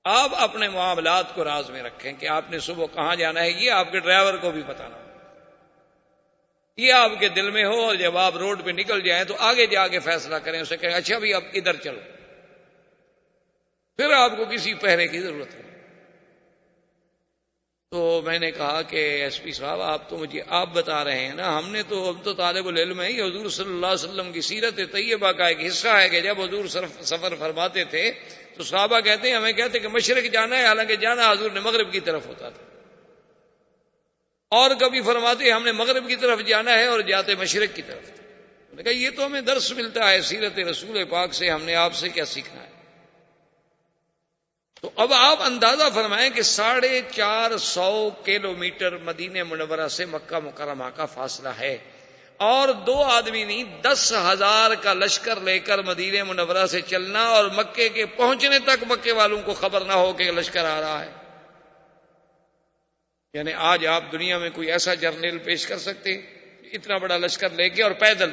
C: آپ اپنے معاملات کو راز میں رکھیں کہ آپ نے صبح کہاں جانا ہے، یہ آپ کے ڈرائیور کو بھی پتہ نہ ہو، یہ آپ کے دل میں ہو، اور جب آپ روڈ پہ نکل جائیں تو آگے جا کے فیصلہ کریں، اسے کہیں اچھا بھی آپ ادھر چلو، پھر آپ کو کسی پہرے کی ضرورت نہیں۔ تو میں نے کہا کہ ایس پی صاحب آپ تو مجھے آپ بتا رہے ہیں نا، ہم تو طالب العلم ہیں، یہ حضور صلی اللہ علیہ وسلم کی سیرت طیبہ کا ایک حصہ ہے کہ جب حضور سفر فرماتے تھے تو صحابہ کہتے ہیں، ہمیں کہتے کہ مشرق جانا ہے، حالانکہ جانا حضور نے مغرب کی طرف ہوتا تھا، اور کبھی فرماتے ہم نے مغرب کی طرف جانا ہے اور جاتے مشرق کی طرف تھے۔ میں نے کہا یہ تو ہمیں درس ملتا ہے سیرت رسول پاک سے، ہم نے آپ سے کیا سیکھنا ہے؟ تو اب آپ اندازہ فرمائیں کہ 450 کلومیٹر مدینہ منورہ سے مکہ مکرمہ کا فاصلہ ہے، اور 2 آدمی نہیں 10,000 کا لشکر لے کر مدینہ منورہ سے چلنا، اور مکے کے پہنچنے تک مکے والوں کو خبر نہ ہو کہ لشکر آ رہا ہے۔ یعنی آج آپ دنیا میں کوئی ایسا جرنیل پیش کر سکتے اتنا بڑا لشکر لے کے، اور پیدل،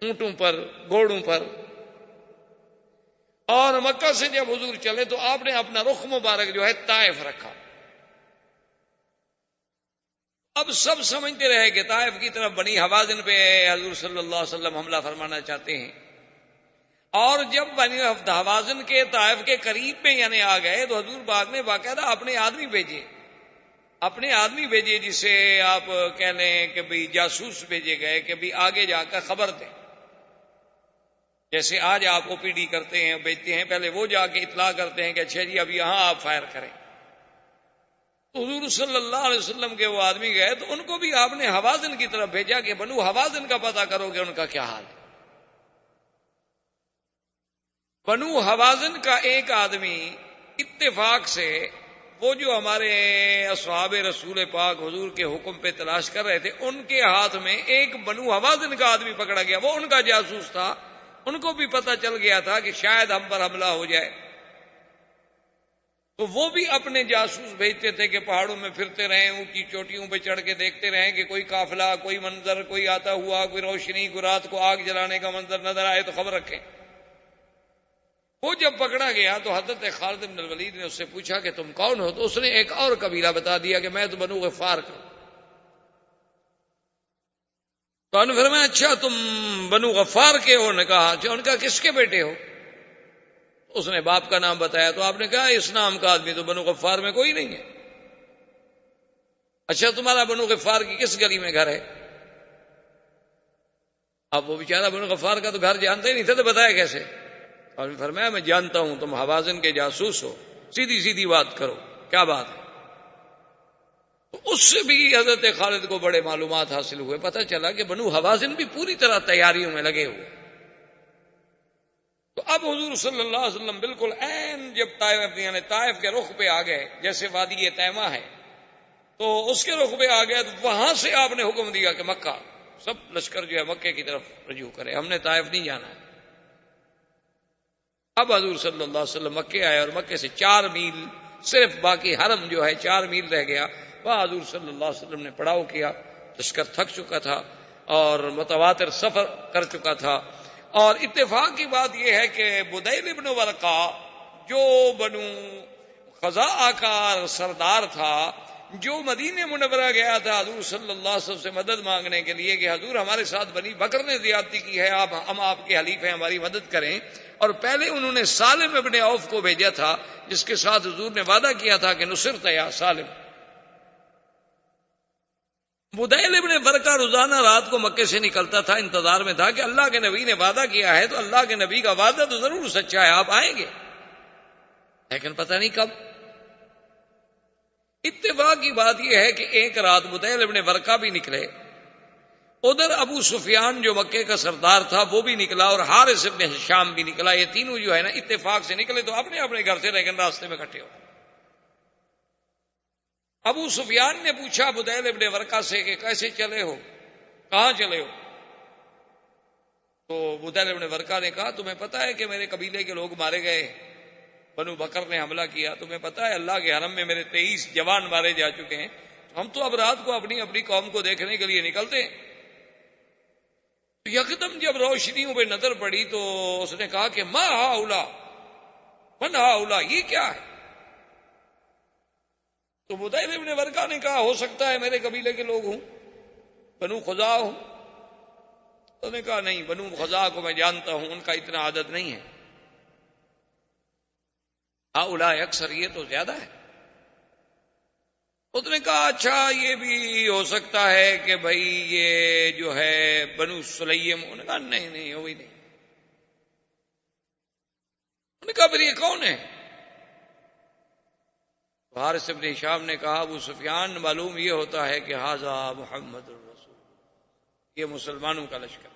C: اونٹوں پر، گھوڑوں پر؟ اور مکہ سے جب حضور چلے تو آپ نے اپنا رخ مبارک جو ہے طائف رکھا۔ اب سب سمجھتے رہے کہ طائف کی طرف بنی حوازن پہ حضور صلی اللہ علیہ وسلم حملہ فرمانا چاہتے ہیں، اور جب بنی حوازن کے طائف کے قریب میں یعنی آ گئے تو حضور پاک نے باقاعدہ اپنے آدمی بھیجے جسے آپ کہہ لیں کہ بھی جاسوس بھیجے گئے کہ بھی آگے جا کر خبر دیں، جیسے آج آپ او پی ڈی کرتے ہیں، بھیجتے ہیں، پہلے وہ جا کے اطلاع کرتے ہیں کہ اچھا جی اب یہاں آپ فائر کریں۔ تو حضور صلی اللہ علیہ وسلم کے وہ آدمی گئے تو ان کو بھی آپ نے حوازن کی طرف بھیجا کہ بنو حوازن کا پتہ کرو کہ ان کا کیا حال ہے۔ بنو حوازن کا ایک آدمی اتفاق سے وہ جو ہمارے اصحاب رسول پاک حضور کے حکم پہ تلاش کر رہے تھے، ان کے ہاتھ میں ایک بنو حوازن کا آدمی پکڑا گیا، وہ ان کا جاسوس تھا، ان کو بھی پتہ چل گیا تھا کہ شاید ہم پر حملہ ہو جائے، تو وہ بھی اپنے جاسوس بھیجتے تھے کہ پہاڑوں میں پھرتے رہیں، اونچی چوٹیوں پہ چڑھ کے دیکھتے رہیں کہ کوئی قافلہ، کوئی منظر، کوئی آتا ہوا، کوئی روشنی، کوئی رات کو آگ جلانے کا منظر نظر آئے تو خبر رکھیں۔ وہ جب پکڑا گیا تو حضرت خالد بن الولید نے اس سے پوچھا کہ تم کون ہو؟ تو اس نے ایک اور قبیلہ بتا دیا کہ میں تو بنو غفار کا ہوں۔ تو انہوں نے فرمایا اچھا تم بنو غفار کے ہو؟ نے کہا اچھا۔ ان کا کس کے بیٹے ہو؟ اس نے باپ کا نام بتایا، تو آپ نے کہا اس نام کا آدمی تو بنو غفار میں کوئی نہیں ہے۔ اچھا تمہارا بنو غفار کی کس گلی میں گھر ہے؟ اب وہ بیچارہ بنو غفار کا تو گھر جانتے ہی نہیں تھے، تو بتایا کیسے؟ اور فرمایا میں جانتا ہوں تم حوازن کے جاسوس ہو، سیدھی سیدھی بات کرو، کیا بات ہے؟ تو اس سے بھی حضرت خالد کو بڑے معلومات حاصل ہوئے، پتہ چلا کہ بنو حوازن بھی پوری طرح تیاریوں میں لگے ہوئے۔ تو اب حضور صلی اللہ علیہ وسلم بالکل عین جب طائف کے رخ پہ آ گئے، جیسے وادی تیمہ ہے تو اس کے رخ پہ آ گئے، تو وہاں سے آپ نے حکم دیا کہ مکہ سب لشکر جو ہے مکے کی طرف رجوع کرے، ہم نے طائف نہیں جانا ہے۔ اب حضور صلی اللہ علیہ وسلم مکے آئے، اور مکے سے 4 میل صرف باقی حرم جو ہے 4 میل رہ گیا، وہاں حضور صلی اللہ علیہ وسلم نے پڑاؤ کیا۔ لشکر تھک چکا تھا اور متواتر سفر کر چکا تھا، اور اتفاق کی بات یہ ہے کہ بدیل ابن ورقہ جو بنو خزاعہ کا سردار تھا، جو مدینہ منورہ گیا تھا حضور صلی اللہ علیہ وسلم سے مدد مانگنے کے لیے کہ حضور ہمارے ساتھ بنی بکر نے زیادتی کی ہے، ہم آپ کے حلیف ہیں، ہماری مدد کریں، اور پہلے انہوں نے سالم ابن عوف کو بھیجا تھا جس کے ساتھ حضور نے وعدہ کیا تھا کہ نصرت یا سالم۔ بدیل ابن ورقہ روزانہ رات کو مکے سے نکلتا تھا، انتظار میں تھا کہ اللہ کے نبی نے وعدہ کیا ہے تو اللہ کے نبی کا وعدہ تو ضرور سچا ہے، آپ آئیں گے، لیکن پتہ نہیں کب۔ اتفاق کی بات یہ ہے کہ ایک رات بدیل ابن ورقہ بھی نکلے، ادھر ابو سفیان جو مکے کا سردار تھا وہ بھی نکلا، اور حارث ابن ہشام بھی نکلا، یہ تینوں جو ہے نا اتفاق سے نکلے تو اپنے اپنے گھر سے، لیکن راستے میں اکٹھے ہو۔ ابو سفیان نے پوچھا بدیل ابن ورقہ سے کہ کیسے چلے ہو، کہاں چلے ہو؟ تو بدیل ابن ورقہ نے کہا تمہیں پتہ ہے کہ میرے قبیلے کے لوگ مارے گئے، بنو بکر نے حملہ کیا، تمہیں پتہ ہے اللہ کے حرم میں میرے 23 جوان مارے جا چکے ہیں، ہم تو اب رات کو اپنی اپنی قوم کو دیکھنے کے لیے نکلتے ہیں۔ یکدم جب روشنیوں پہ نظر پڑی تو اس نے کہا کہ ما ہاؤلا من ہاؤلا، یہ کیا ہے؟ تو بدیل ابن ورقہ نے کہا ہو سکتا ہے میرے قبیلے کے لوگ ہوں، بنو خزاع ہوں۔ تو نے کہا نہیں، بنو خزاع کو میں جانتا ہوں، ان کا اتنا عدد نہیں ہے، ہاؤلا اکثر، یہ تو زیادہ ہے۔ اس نے کہا اچھا یہ بھی ہو سکتا ہے کہ بھائی یہ جو ہے بنو سلیم، انہوں نے کہا نہیں نہیں وہی نہیں۔ انہوں نے کہا پھر یہ کون ہے؟ حارث ابن ہشام نے کہا ابو سفیان معلوم یہ ہوتا ہے کہ ھذا محمد الرسول، یہ مسلمانوں کا لشکر۔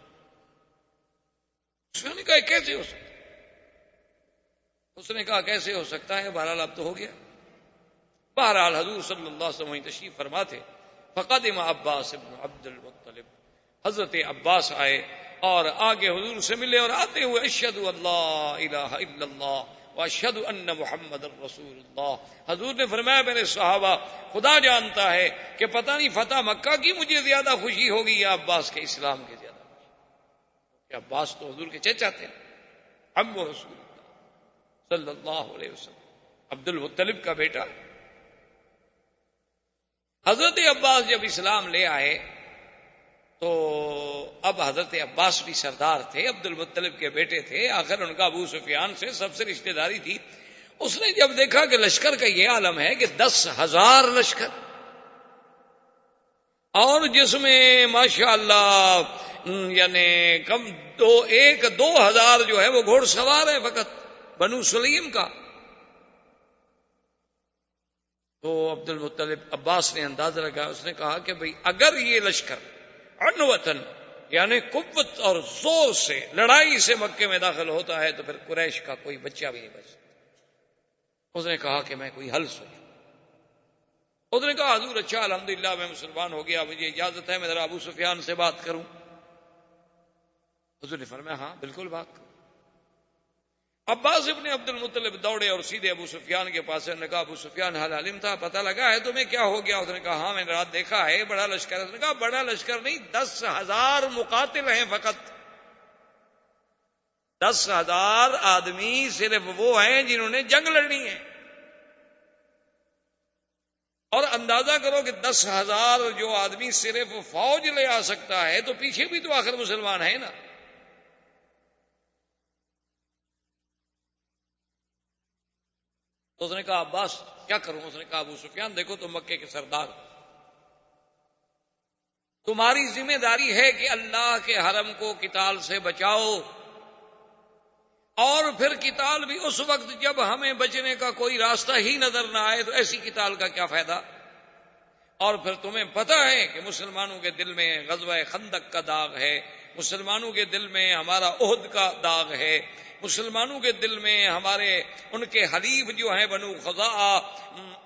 C: اس نے کہا کیسے ہو سکتا؟ اس نے کہا کیسے ہو سکتا ہے، بہرحال اب تو ہو گیا۔ بہرحال حضور صلی اللہ علیہ وسلم تشریف فرما تھے، فقدم عباس ابن عبد المطلب، حضرت عباس آئے اور آگے حضور سے ملے، اور آتے ہوئے اشہد اللہ الہ الا اللہ واشہد ان محمد الرسول اللہ۔ حضور نے فرمایا میرے صحابہ خدا جانتا ہے کہ پتہ نہیں فتح مکہ کی مجھے زیادہ خوشی ہوگی یا عباس کے اسلام کی زیادہ خوشی، کہ عباس تو حضور کے چچا تھے، عم رسول اللہ صلی اللہ علیہ وسلم، عبد المطلب کا بیٹا۔ حضرت عباس جب اسلام لے آئے تو اب حضرت عباس بھی سردار تھے، عبد المطلب کے بیٹے تھے، آخر ان کا ابو سفیان سے سب سے رشتہ داری تھی۔ اس نے جب دیکھا کہ لشکر کا یہ عالم ہے کہ 10,000 لشکر، اور جس میں ماشاءاللہ یعنی کم 2,000 جو ہے وہ گھوڑ سوار ہے فقط بنو سلیم کا، تو عبد المطلب عباس نے اندازہ لگا، اس نے کہا کہ بھئی اگر یہ لشکر عنوتن یعنی قوت اور زور سے لڑائی سے مکے میں داخل ہوتا ہے تو پھر قریش کا کوئی بچہ بھی نہیں بچ سکتا۔ اس نے کہا کہ میں کوئی حل سوچوں۔ اس نے کہا حضور اچھا الحمدللہ میں مسلمان ہو گیا، مجھے اجازت ہے میں ذرا ابو سفیان سے بات کروں؟ حضور نے فرمایا ہاں بالکل بات کروں۔ عباس ابن عبد المطلب دوڑے اور سیدھے ابو سفیان کے پاس، نے کہا ابو سفیان حل علم تھا، پتہ لگا ہے تمہیں کیا ہو گیا؟ اس نے کہا ہاں میں نے رات دیکھا ہے بڑا لشکر ہے۔ اس نے کہا بڑا لشکر نہیں، 10,000 مقاتل ہیں فقط، 10,000 آدمی صرف وہ ہیں جنہوں نے جنگ لڑنی ہے، اور اندازہ کرو کہ 10,000 جو آدمی صرف فوج لے آ سکتا ہے تو پیچھے بھی تو آخر مسلمان ہیں نا۔ تو اس نے کہا عباس کیا کروں؟ اس نے کہا ابو سفیان دیکھو تم مکے کے سردار، تمہاری ذمہ داری ہے کہ اللہ کے حرم کو قتال سے بچاؤ، اور پھر قتال بھی اس وقت جب ہمیں بچنے کا کوئی راستہ ہی نظر نہ آئے، تو ایسی قتال کا کیا فائدہ؟ اور پھر تمہیں پتہ ہے کہ مسلمانوں کے دل میں غزوہ خندق کا داغ ہے، مسلمانوں کے دل میں ہمارا احد کا داغ ہے، مسلمانوں کے دل میں ہمارے ان کے حلیف جو ہیں بنو خزاع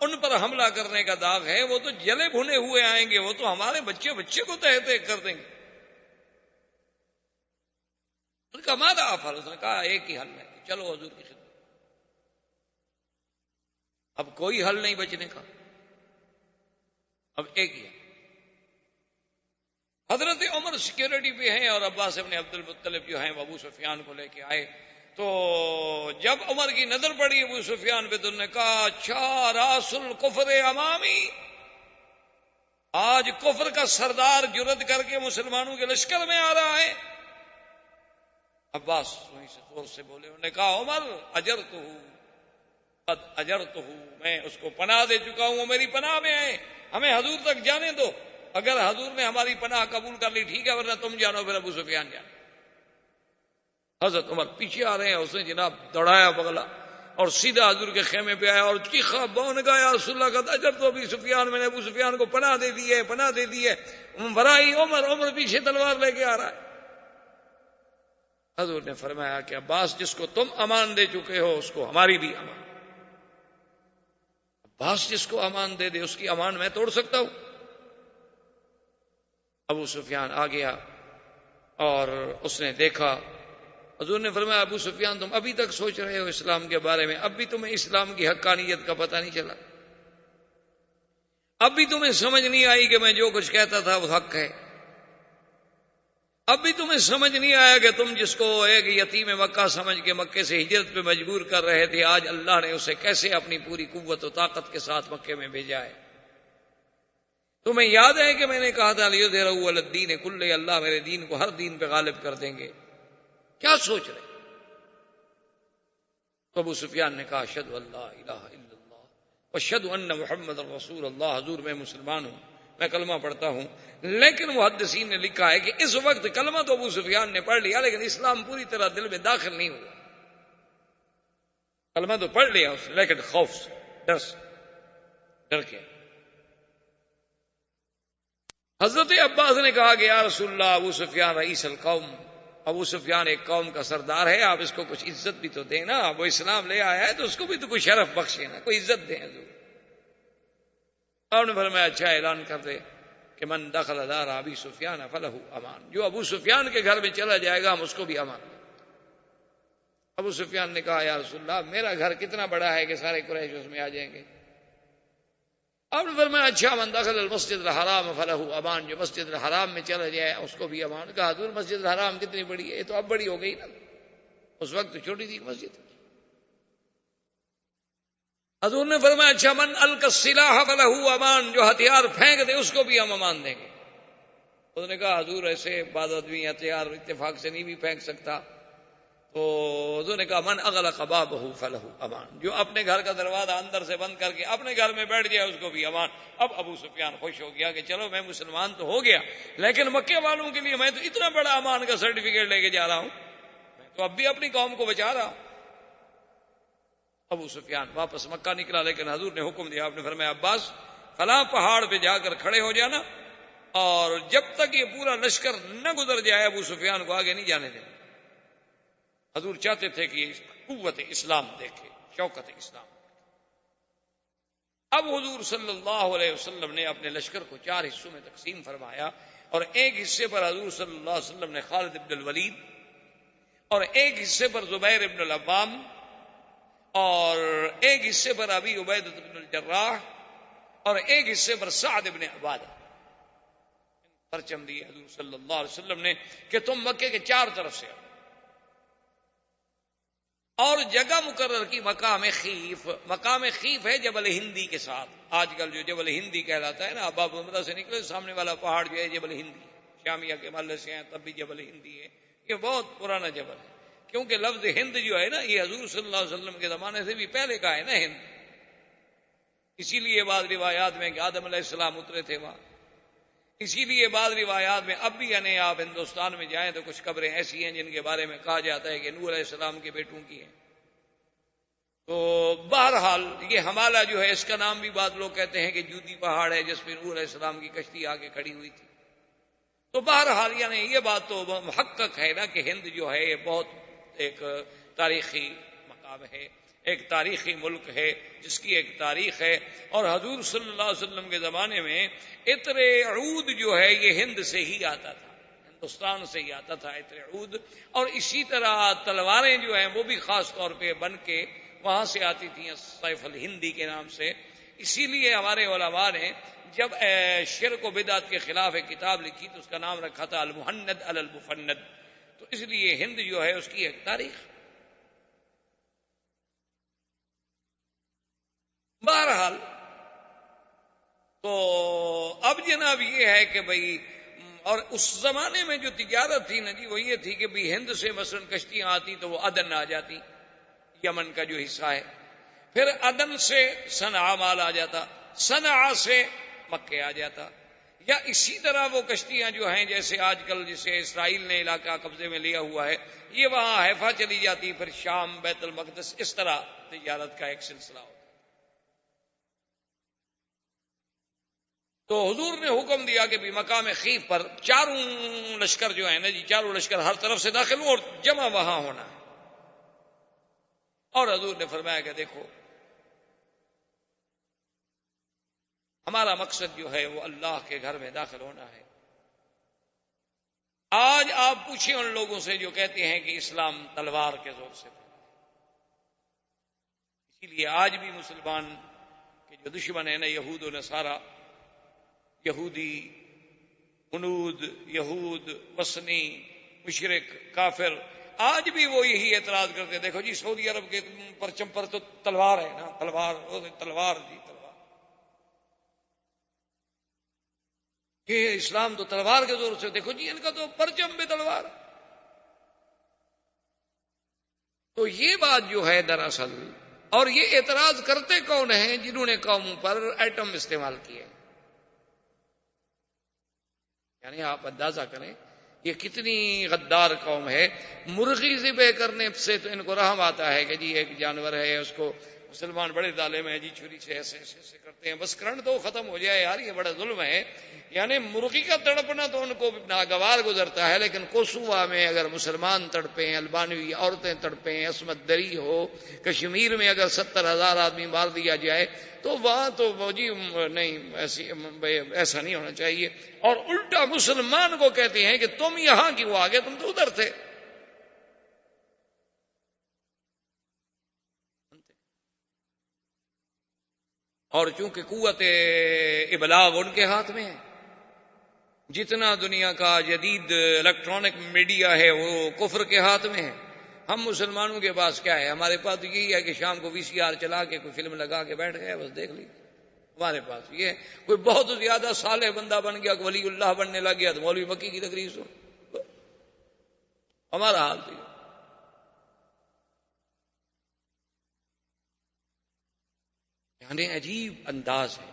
C: ان پر حملہ کرنے کا داغ ہے، وہ تو جلے بھنے ہوئے آئیں گے، وہ تو ہمارے بچے کو تہہ تہہ کر دیں گے۔ ان کا ماذا افعل؟ اس نے کہا ایک ہی حل ہے، چلو حضور کی خدمت، اب کوئی حل نہیں بچنے کا، اب ایک ہی ہے۔ حضرت عمر سیکیورٹی پہ ہیں اور عباس ابن عبد المطلب جو ہیں وہ ابو سفیان کو لے کے آئے، تو جب عمر کی نظر پڑی ابو سفیان پہ تو انہوں نے کہا اچھا راس الکفر امامی، آج کفر کا سردار جرأت کر کے مسلمانوں کے لشکر میں آ رہا ہے۔ عباس وہیں سے زور سے بولے، انہوں نے کہا عمر اجرتہ قد اجرتہ، میں اس کو پناہ دے چکا ہوں، وہ میری پناہ میں ہے، ہمیں حضور تک جانے دو، اگر حضور نے ہماری پناہ قبول کر لی ٹھیک ہے، ورنہ تم جانو پھر ابو سفیان جانو۔ حضرت عمر پیچھے آ رہے ہیں، اس نے جناب دوڑایا بغلا اور سیدھا حضور کے خیمے پہ آیا اور چیخا بون گا، یا رسول اللہ کا اجر تو ابو سفیان، میں نے ابو سفیان کو پناہ دے دی ہے، پناہ دے دی ہے۔ برائی عمر پیچھے تلوار لے کے آ رہا ہے۔ حضور نے فرمایا کہ عباس جس کو تم امان دے چکے ہو اس کو ہماری بھی امان، عباس جس کو امان دے دے اس کی امان میں توڑ سکتا ہوں؟ ابو سفیان آ گیا اور اس نے دیکھا، حضور نے فرمایا ابو سفیان تم ابھی تک سوچ رہے ہو اسلام کے بارے میں، اب بھی تمہیں اسلام کی حقانیت کا پتہ نہیں چلا، اب بھی تمہیں سمجھ نہیں آئی کہ میں جو کچھ کہتا تھا وہ حق ہے، اب بھی تمہیں سمجھ نہیں آیا کہ تم جس کو ایک یتیم مکہ سمجھ کے مکے سے ہجرت پہ مجبور کر رہے تھے، آج اللہ نے اسے کیسے اپنی پوری قوت و طاقت کے ساتھ مکے میں بھیجا ہے۔ تمہیں یاد ہے کہ میں نے کہا تھا لیظہرہ علی الدین کلہ، اللہ میرے دین کو ہر دین پہ غالب کر دیں گے، کیا سوچ رہے؟ تو ابو سفیان نے کہا اشہد ان لا الہ الا اللہ واشہد ان محمد رسول اللہ، حضور میں مسلمان ہوں، میں کلمہ پڑھتا ہوں۔ لیکن محدثین نے لکھا ہے کہ اس وقت کلمہ تو ابو سفیان نے پڑھ لیا لیکن اسلام پوری طرح دل میں داخل نہیں ہوا، کلمہ تو پڑھ لیا اس نے لیکن خوف سے، ڈر کے۔ حضرت عباس نے کہا کہ یا رسول اللہ ابو سفیان رئیس القوم، ابو سفیان ایک قوم کا سردار ہے، آپ اس کو کچھ عزت بھی تو دیں نا، وہ اسلام لے آیا ہے تو اس کو بھی تو کوئی شرف بخشے نا، کوئی عزت دیں حضور۔ آپ نے فرمایا اچھا اعلان کر دے کہ من دخل دار ابی سفیان فلہ امان، جو ابو سفیان کے گھر میں چلا جائے گا ہم اس کو بھی امان دیں۔ ابو سفیان نے کہا یا رسول اللہ میرا گھر کتنا بڑا ہے کہ سارے قریش اس میں آ جائیں گے؟ آپ نے فرمایا اچھا من دخل المسجد الحرام فلہ امان، جو مسجد الحرام میں چلا جائے اس کو بھی امان۔ کہا حضور مسجد الحرام کتنی بڑی ہے؟ یہ تو اب بڑی ہو گئی نا، اس وقت تو چھوٹی تھی مسجد۔ حضور نے فرمایا اچھا من القی السلاح فلہ امان، جو ہتھیار پھینک دے اس کو بھی ہم امان دیں گے۔ اس نے کہا حضور ایسے بعض آدمی ہتھیار اتفاق سے نہیں بھی پھینک سکتا، تو حضور نے کہا من اغلق بابہ فلہ امان، جو اپنے گھر کا دروازہ اندر سے بند کر کے اپنے گھر میں بیٹھ جائے اس کو بھی امان۔ اب ابو سفیان خوش ہو گیا کہ چلو میں مسلمان تو ہو گیا لیکن مکے والوں کے لیے میں تو اتنا بڑا امان کا سرٹیفکیٹ لے کے جا رہا ہوں، میں تو اب بھی اپنی قوم کو بچا رہا ہوں۔ ابو سفیان واپس مکہ نکلا لیکن حضور نے حکم دیا، آپ نے فرمایا عباس فلاں پہاڑ پہ جا کر کھڑے ہو جانا اور جب تک یہ پورا لشکر نہ گزر جائے ابو سفیان کو آگے نہیں جانے دینا۔ حضور چاہتے تھے کہ قوت اسلام دیکھے، شوکت اسلام۔ اب حضور صلی اللہ علیہ وسلم نے اپنے لشکر کو 4 حصوں میں تقسیم فرمایا اور ایک حصے پر حضور صلی اللہ علیہ وسلم نے خالد ابن الولید اور ایک حصے پر زبیر ابن العوام اور ایک حصے پر ابی عبیدہ بن الجراح اور ایک حصے پر سعد ابن عبادہ پرچم دیے حضور صلی اللہ علیہ وسلم نے کہ تم مکے کے 4 طرف سے آؤ، اور جگہ مقرر کی مقام خیف۔ مقام خیف ہے جبل ہندی کے ساتھ، آج کل جو جبل ہندی کہلاتا ہے نا، باب عمرہ سے نکلے سامنے والا پہاڑ جو ہے جبل ہندی ہے، شامیہ کے محلے سے ہیں تب بھی جبل ہندی ہے، یہ بہت پرانا جبل ہے کیونکہ لفظ ہند جو ہے نا یہ حضور صلی اللہ علیہ وسلم کے زمانے سے بھی پہلے کا ہے نا ہند، اسی لیے بعض روایات میں کہ آدم علیہ السلام اترے تھے وہاں، اسی لیے بعض روایات میں اب بھی یعنی آپ ہندوستان میں جائیں تو کچھ قبریں ایسی ہیں جن کے بارے میں کہا جاتا ہے کہ نوح علیہ السلام کے بیٹوں کی ہیں۔ تو بہرحال یہ حمالہ جو ہے اس کا نام بھی بعض لوگ کہتے ہیں کہ جودی پہاڑ ہے جس پہ نوح علیہ السلام کی کشتی آگے کھڑی ہوئی تھی۔ تو بہرحال یعنی یہ بات تو محقق ہے نا کہ ہند جو ہے یہ بہت ایک تاریخی مقام ہے، ایک تاریخی ملک ہے جس کی ایک تاریخ ہے، اور حضور صلی اللہ علیہ وسلم کے زمانے میں عطر عود جو ہے یہ ہند سے ہی آتا تھا، ہندوستان سے ہی آتا تھا عطر عود، اور اسی طرح تلواریں جو ہیں وہ بھی خاص طور پہ بن کے وہاں سے آتی تھیں سیف الہندی کے نام سے۔ اسی لیے ہمارے علماء نے جب شرک و بدعت کے خلاف ایک کتاب لکھی تو اس کا نام رکھا تھا المہند علی المفند، تو اس لیے ہند جو ہے اس کی ایک تاریخ۔ بہرحال تو اب جناب یہ ہے کہ بھئی، اور اس زمانے میں جو تجارت تھی نا جی، وہ یہ تھی کہ بھئی ہند سے مثلا کشتیاں آتی تو وہ عدن آ جاتی، یمن کا جو حصہ ہے، پھر عدن سے صنعاء مال آ جاتا، صنعاء سے مکے آ جاتا، یا اسی طرح وہ کشتیاں جو ہیں جیسے آج کل جسے اسرائیل نے علاقہ قبضے میں لیا ہوا ہے، یہ وہاں حیفا چلی جاتی، پھر شام، بیت المقدس، اس طرح تجارت کا ایک سلسلہ ہوتا۔ تو حضور نے حکم دیا کہ بھی مقام خیف پر چاروں لشکر جو ہیں نا جی، چاروں لشکر ہر طرف سے داخل ہوں اور جمع وہاں ہونا ہے۔ اور حضور نے فرمایا کہ دیکھو، ہمارا مقصد جو ہے وہ اللہ کے گھر میں داخل ہونا ہے۔ آج آپ پوچھیں ان لوگوں سے جو کہتے ہیں کہ اسلام تلوار کے زور سے پھیلا ہے، اسی لیے آج بھی مسلمان کے جو دشمن ہیں نا، یہود و نصارہ، یہودی، ہنود، یہود، وثنی، مشرک، کافر، آج بھی وہ یہی اعتراض کرتے، دیکھو جی سعودی عرب کے پرچم پر تو تلوار ہے نا، تلوار تلوار جی تلوار، یہ اسلام تو تلوار کے زور سے، دیکھو جی ان کا تو پرچم بھی تلوار۔ تو یہ بات جو ہے دراصل، اور یہ اعتراض کرتے کون ہیں؟ جنہوں نے قوموں پر ایٹم استعمال کیے۔ یعنی آپ اندازہ کریں یہ کتنی غدار قوم ہے۔ مرغی ذبح کرنے سے تو ان کو رحم آتا ہے کہ جی ایک جانور ہے، اس کو مسلمان بڑے ظالم ہیں جی، چھری سے ایسے ایسے ایسے کرتے ہیں، بس کرنٹ تو ختم ہو جائے یار، یہ بڑا ظلم ہے۔ یعنی مرغی کا تڑپنا تو ان کو ناگوار گزرتا ہے، لیکن کوسووا میں اگر مسلمان تڑپیں، البانوی عورتیں تڑپیں، عصمت دری ہو، کشمیر میں اگر 70,000 آدمی مار دیا جائے تو وہاں تو وہ جی نہیں، ایسا نہیں ہونا چاہیے۔ اور الٹا مسلمان کو کہتے ہیں کہ تم یہاں کیوں آ گئے، تم تو ادھر تھے۔ اور چونکہ قوت ابلاغ ان کے ہاتھ میں ہے، جتنا دنیا کا جدید الیکٹرانک میڈیا ہے وہ کفر کے ہاتھ میں ہے۔ ہم مسلمانوں کے پاس کیا ہے؟ ہمارے پاس تو یہی ہے کہ شام کو VCR چلا کے کوئی فلم لگا کے بیٹھ گئے، بس دیکھ لی۔ ہمارے پاس یہ ہے، کوئی بہت زیادہ صالح بندہ بن گیا، ولی اللہ بننے لگ گیا تو مولوی مکی کی تقریر سن، ہمارا حال تو یہ۔ یعنی عجیب انداز ہے۔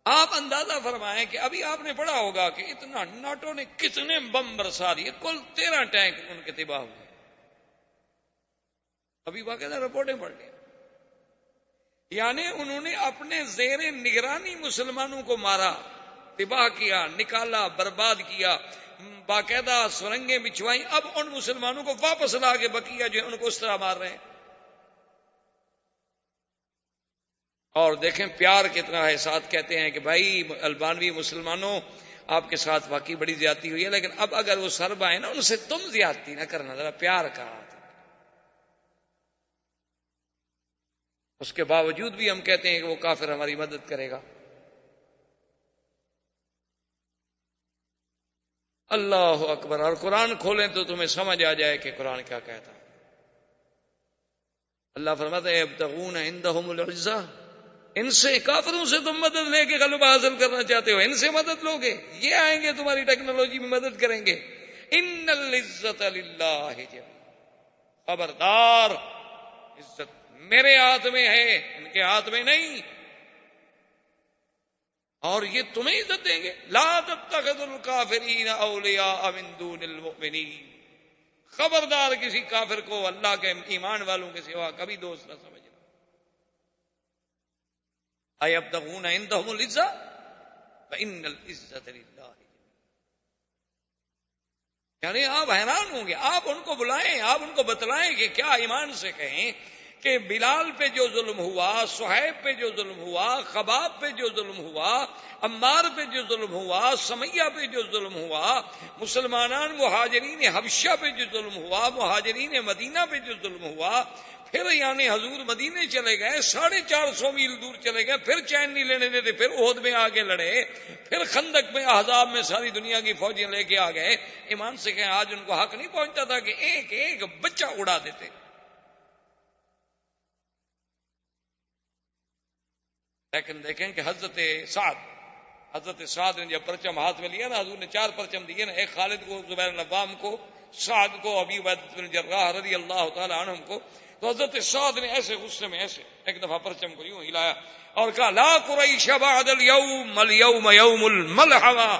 C: آپ اندازہ فرمائیں کہ ابھی آپ نے پڑھا ہوگا کہ اتنا ناٹو نے کتنے بم برسا دیے، کل 13 ٹینک ان کے تباہ ہوئے، ابھی باقاعدہ رپورٹیں پڑھ لیں۔ یعنی انہوں نے اپنے زیر نگرانی مسلمانوں کو مارا، تباہ کیا، نکالا، برباد کیا، باقاعدہ سرنگیں بچھوائیں، اب ان مسلمانوں کو واپس لا کے بقیہ جو ہے ان کو اس طرح مار رہے ہیں۔ اور دیکھیں پیار کتنا ہے، ساتھ کہتے ہیں کہ بھائی البانوی مسلمانوں آپ کے ساتھ واقعی بڑی زیادتی ہوئی ہے، لیکن اب اگر وہ سرب آئے نا ان سے تم زیادتی نہ کرنا، ذرا پیار کا ہاتھ۔ اس کے باوجود بھی ہم کہتے ہیں کہ وہ کافر ہماری مدد کرے گا۔ اللہ اکبر۔ اور قرآن کھولیں تو تمہیں سمجھ آ جائے کہ قرآن کیا کہتا ہے۔ اللہ فرماتا ہے یبتغون عندہم العزہ، ان سے، کافروں سے تم مدد لے کے غلبہ حاصل کرنا چاہتے ہو، ان سے مدد لوگے، یہ آئیں گے تمہاری ٹیکنالوجی میں مدد کریں گے۔ ان العزت للہ جميعا، خبردار عزت میرے ہاتھ میں ہے، ان کے ہاتھ میں نہیں، اور یہ تمہیں عزت دیں گے۔ لا تتخذوا الکافرین اولیاء من دون المؤمنین، خبردار کسی کافر کو اللہ کے ایمان والوں کے سوا کبھی دوست نہ سمجھنا۔ ایبتغون عندہم العزہ فإن العزة للہ، یعنی آپ حیران ہوں گے، آپ ان کو بلائیں، آپ ان کو بتلائیں کہ کیا ایمان سے کہیں کہ بلال پہ جو ظلم ہوا، صہیب پہ جو ظلم ہوا، خباب پہ جو ظلم ہوا، عمار پہ جو ظلم ہوا، سمیہ پہ جو ظلم ہوا، مسلمانان مہاجرین حبشہ پہ جو ظلم ہوا، مہاجرین مدینہ پہ جو ظلم ہوا، پھر یعنی حضور مدینے چلے گئے، 450 میل دور چلے گئے، پھر چین نہیں لینے دیتے، پھر احد میں آگے لڑے، پھر خندق میں احزاب میں ساری دنیا کی فوجیں لے کے آ گئے۔ ایمان سے کہیں آج ان کو حق نہیں پہنچتا تھا کہ ایک ایک بچہ اڑا دیتے؟ لیکن دیکھیں کہ حضرت سعد نے جب پرچم ہاتھ میں لیا نا، حضور نے 4 پرچم دیے نا، ایک خالد کو، زبیر بن عوام کو، سعد کو، ابی عبیدہ بن جراح رضی اللہ تعالی عنہم کو. تو حضرت سعد نے ایسے غصے میں ایسے ایک دفعہ پرچم کو یوں ہلایا اور کہا لا قریش بعد اليوم اليوم یوم الملحمہ.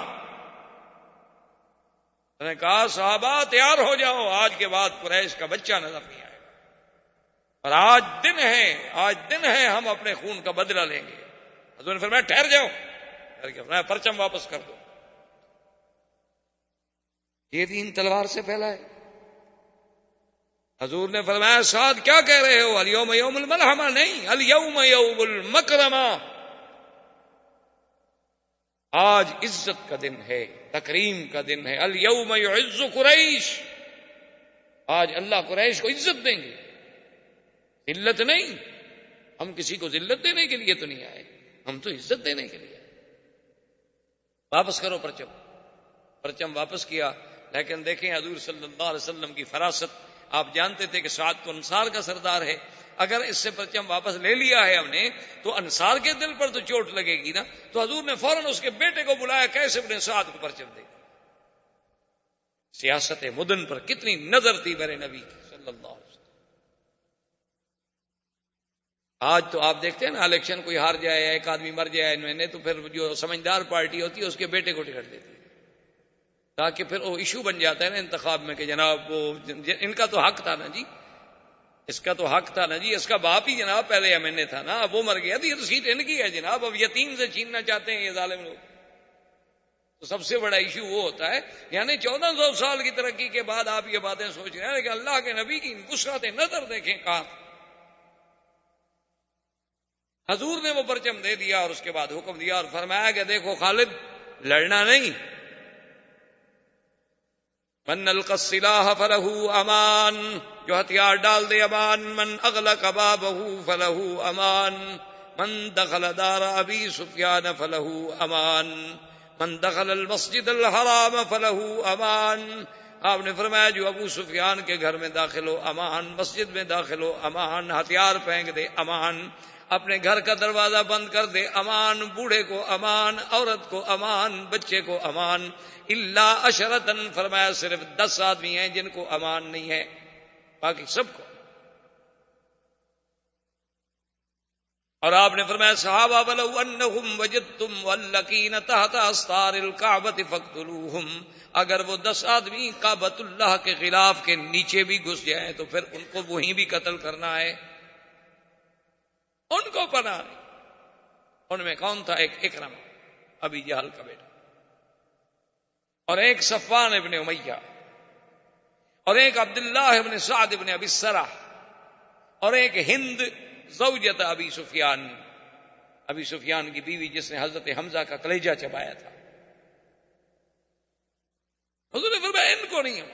C: میں نے کہا صحابہ تیار ہو جاؤ، آج کے بعد قریش کا بچہ نظر نہیں آئے گا، اور آج دن ہے ہم اپنے خون کا بدلہ لیں گے. حضور نے فرمایا ٹھہر جاؤ، فرمایا پرچم واپس کر دو. یہ دین تلوار سے پھیلا ہے. حضور نے فرمایا سعد کیا کہہ رہے ہو، الیوم یوم الملحمہ نہیں، الیوم یوم المکرمہ. آج عزت کا دن ہے، تکریم کا دن ہے. الیوم یعز قریش، آج اللہ قریش کو عزت دیں گے، ذلت نہیں. ہم کسی کو ذلت دینے کے لیے تو نہیں آئے، ہم تو عزت دینے کے لیے آئے. واپس کرو پرچم واپس کیا. لیکن دیکھیں حضور صلی اللہ علیہ وسلم کی فراست. آپ جانتے تھے کہ سعد تو انصار کا سردار ہے، اگر اس سے پرچم واپس لے لیا ہے ہم نے تو انصار کے دل پر تو چوٹ لگے گی نا. تو حضور نے فوراً اس کے بیٹے کو بلایا، کیسے اپنے سعد کو پرچم دے. سیاست مدن پر کتنی نظر تھی میرے نبی کی صلی اللہ علیہ وسلم. آج تو آپ دیکھتے ہیں نا، الیکشن کوئی ہار جائے، ایک آدمی مر جائے میں نے، تو پھر جو سمجھدار پارٹی ہوتی ہے اس کے بیٹے کو ٹکٹ دیتی ہے، تاکہ پھر وہ ایشو بن جاتا ہے نا انتخاب میں کہ جناب وہ ان کا تو حق تھا نا جی، اس کا تو حق تھا نا جی، اس کا باپ ہی جناب پہلے MNA تھا نا، اب وہ مر گیا تو یہ تو سیٹ ان کی ہے جناب، اب یتیم سے چھیننا چاہتے ہیں یہ ظالم لوگ. تو سب سے بڑا ایشو وہ ہوتا ہے. یعنی 1400 سال کی ترقی کے بعد آپ یہ باتیں سوچ رہے ہیں، لیکن اللہ کے نبی کی وسعت نظر دیکھیں کہاں. حضور نے وہ پرچم دے دیا اور اس کے بعد حکم دیا اور فرمایا کہ دیکھو خالد، لڑنا نہیں. من القى السلاح فله امان، جو ہتھیار ڈال دے امان. من اغلق بابه فله امان. من دخل دار ابی سفیان فله امان. من دخل المسجد الحرام فله امان. آپ نے فرمایا جو ابو سفیان کے گھر میں داخل ہو امان، مسجد میں داخل ہو امان، ہتھیار پھینک دے امان، اپنے گھر کا دروازہ بند کر دے امان، بوڑھے کو امان، عورت کو امان، بچے کو امان. الا عشرتن، فرمایا صرف 10 آدمی ہیں جن کو امان نہیں ہے، باقی سب کو. اور آپ نے فرمایا صحابہ ولو انہم وجدتم واللکین تحت استار الکعبۃ فاقتلوہم، اگر وہ 10 آدمی کعبۃ اللہ کے خلاف کے نیچے بھی گھس جائیں تو پھر ان کو وہیں بھی قتل کرنا ہے، ان کو پناہ نہیں. ان میں کون تھا؟ ایک اکرمہ ابی جہل کا بیٹا، اور ایک صفوان ابن امیہ، اور ایک عبداللہ ابن سعد ابن ابی السرح، اور ایک ہند زوجت ابی سفیان کی بیوی جس نے حضرت حمزہ کا کلیجہ چبایا تھا. حضور نے فرمایا ان کو نہیں ہم،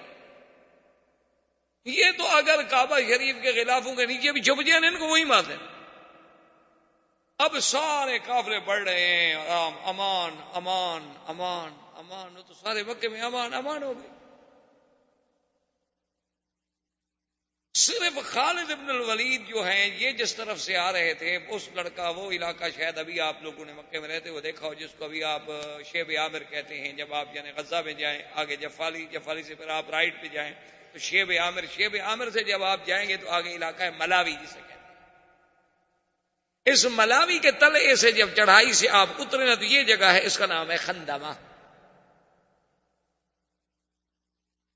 C: یہ تو اگر کعبہ شریف کے غلافوں کے نیچے بھی چھپ جائیں ان کو وہی مار دیں. اب سارے قافلے بڑھ رہے ہیں، امان امان امان امان، تو سارے مکے میں امان امان ہو گئے. صرف خالد ابن الولید جو ہیں یہ جس طرف سے آ رہے تھے، اس لڑکا وہ علاقہ شاید ابھی آپ لوگوں نے مکے میں رہتے ہوئے دیکھا ہو، جس کو ابھی آپ شیب عامر کہتے ہیں. جب آپ یعنی غزہ میں جائیں آگے جفالی سے پھر آپ رائٹ پہ جائیں تو شیب عامر سے جب آپ جائیں گے تو آگے علاقہ ہے ملاوی جسے کہتے ہیں. اس ملاوی کے تلے سے جب چڑھائی سے آپ اترے نا تو یہ جگہ ہے، اس کا نام ہے خندمہ.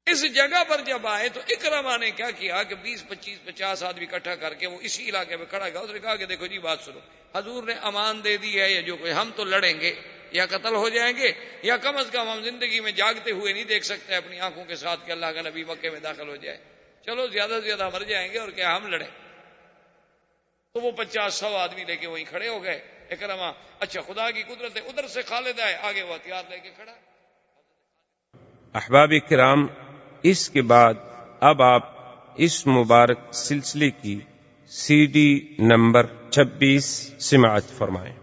C: اس جگہ پر جب آئے تو اکرمہ نے کیا کیا کہ 20 25 50 آدمی اکٹھا کر کے وہ اسی علاقے میں کھڑا گیا. اس نے کہا کہ دیکھو جی بات سنو، حضور نے امان دے دی ہے، یا جو کوئی ہم تو لڑیں گے یا قتل ہو جائیں گے، یا کم از کم ہم زندگی میں جاگتے ہوئے نہیں دیکھ سکتے اپنی آنکھوں کے ساتھ کہ اللہ کا نبی مکے میں داخل ہو جائے. چلو زیادہ سے زیادہ مر جائیں گے اور کیا ہم لڑیں. تو وہ 50-100 آدمی لے کے وہیں کھڑے ہو گئے. اکرمہ اچھا خدا کی قدرت ہے، ادھر سے خالد آئے، آگے وہ ہتھیار لے کے کھڑا.
B: احباب کرام، اس کے بعد اب آپ اس مبارک سلسلے کی CD نمبر 26 سماعت فرمائیں.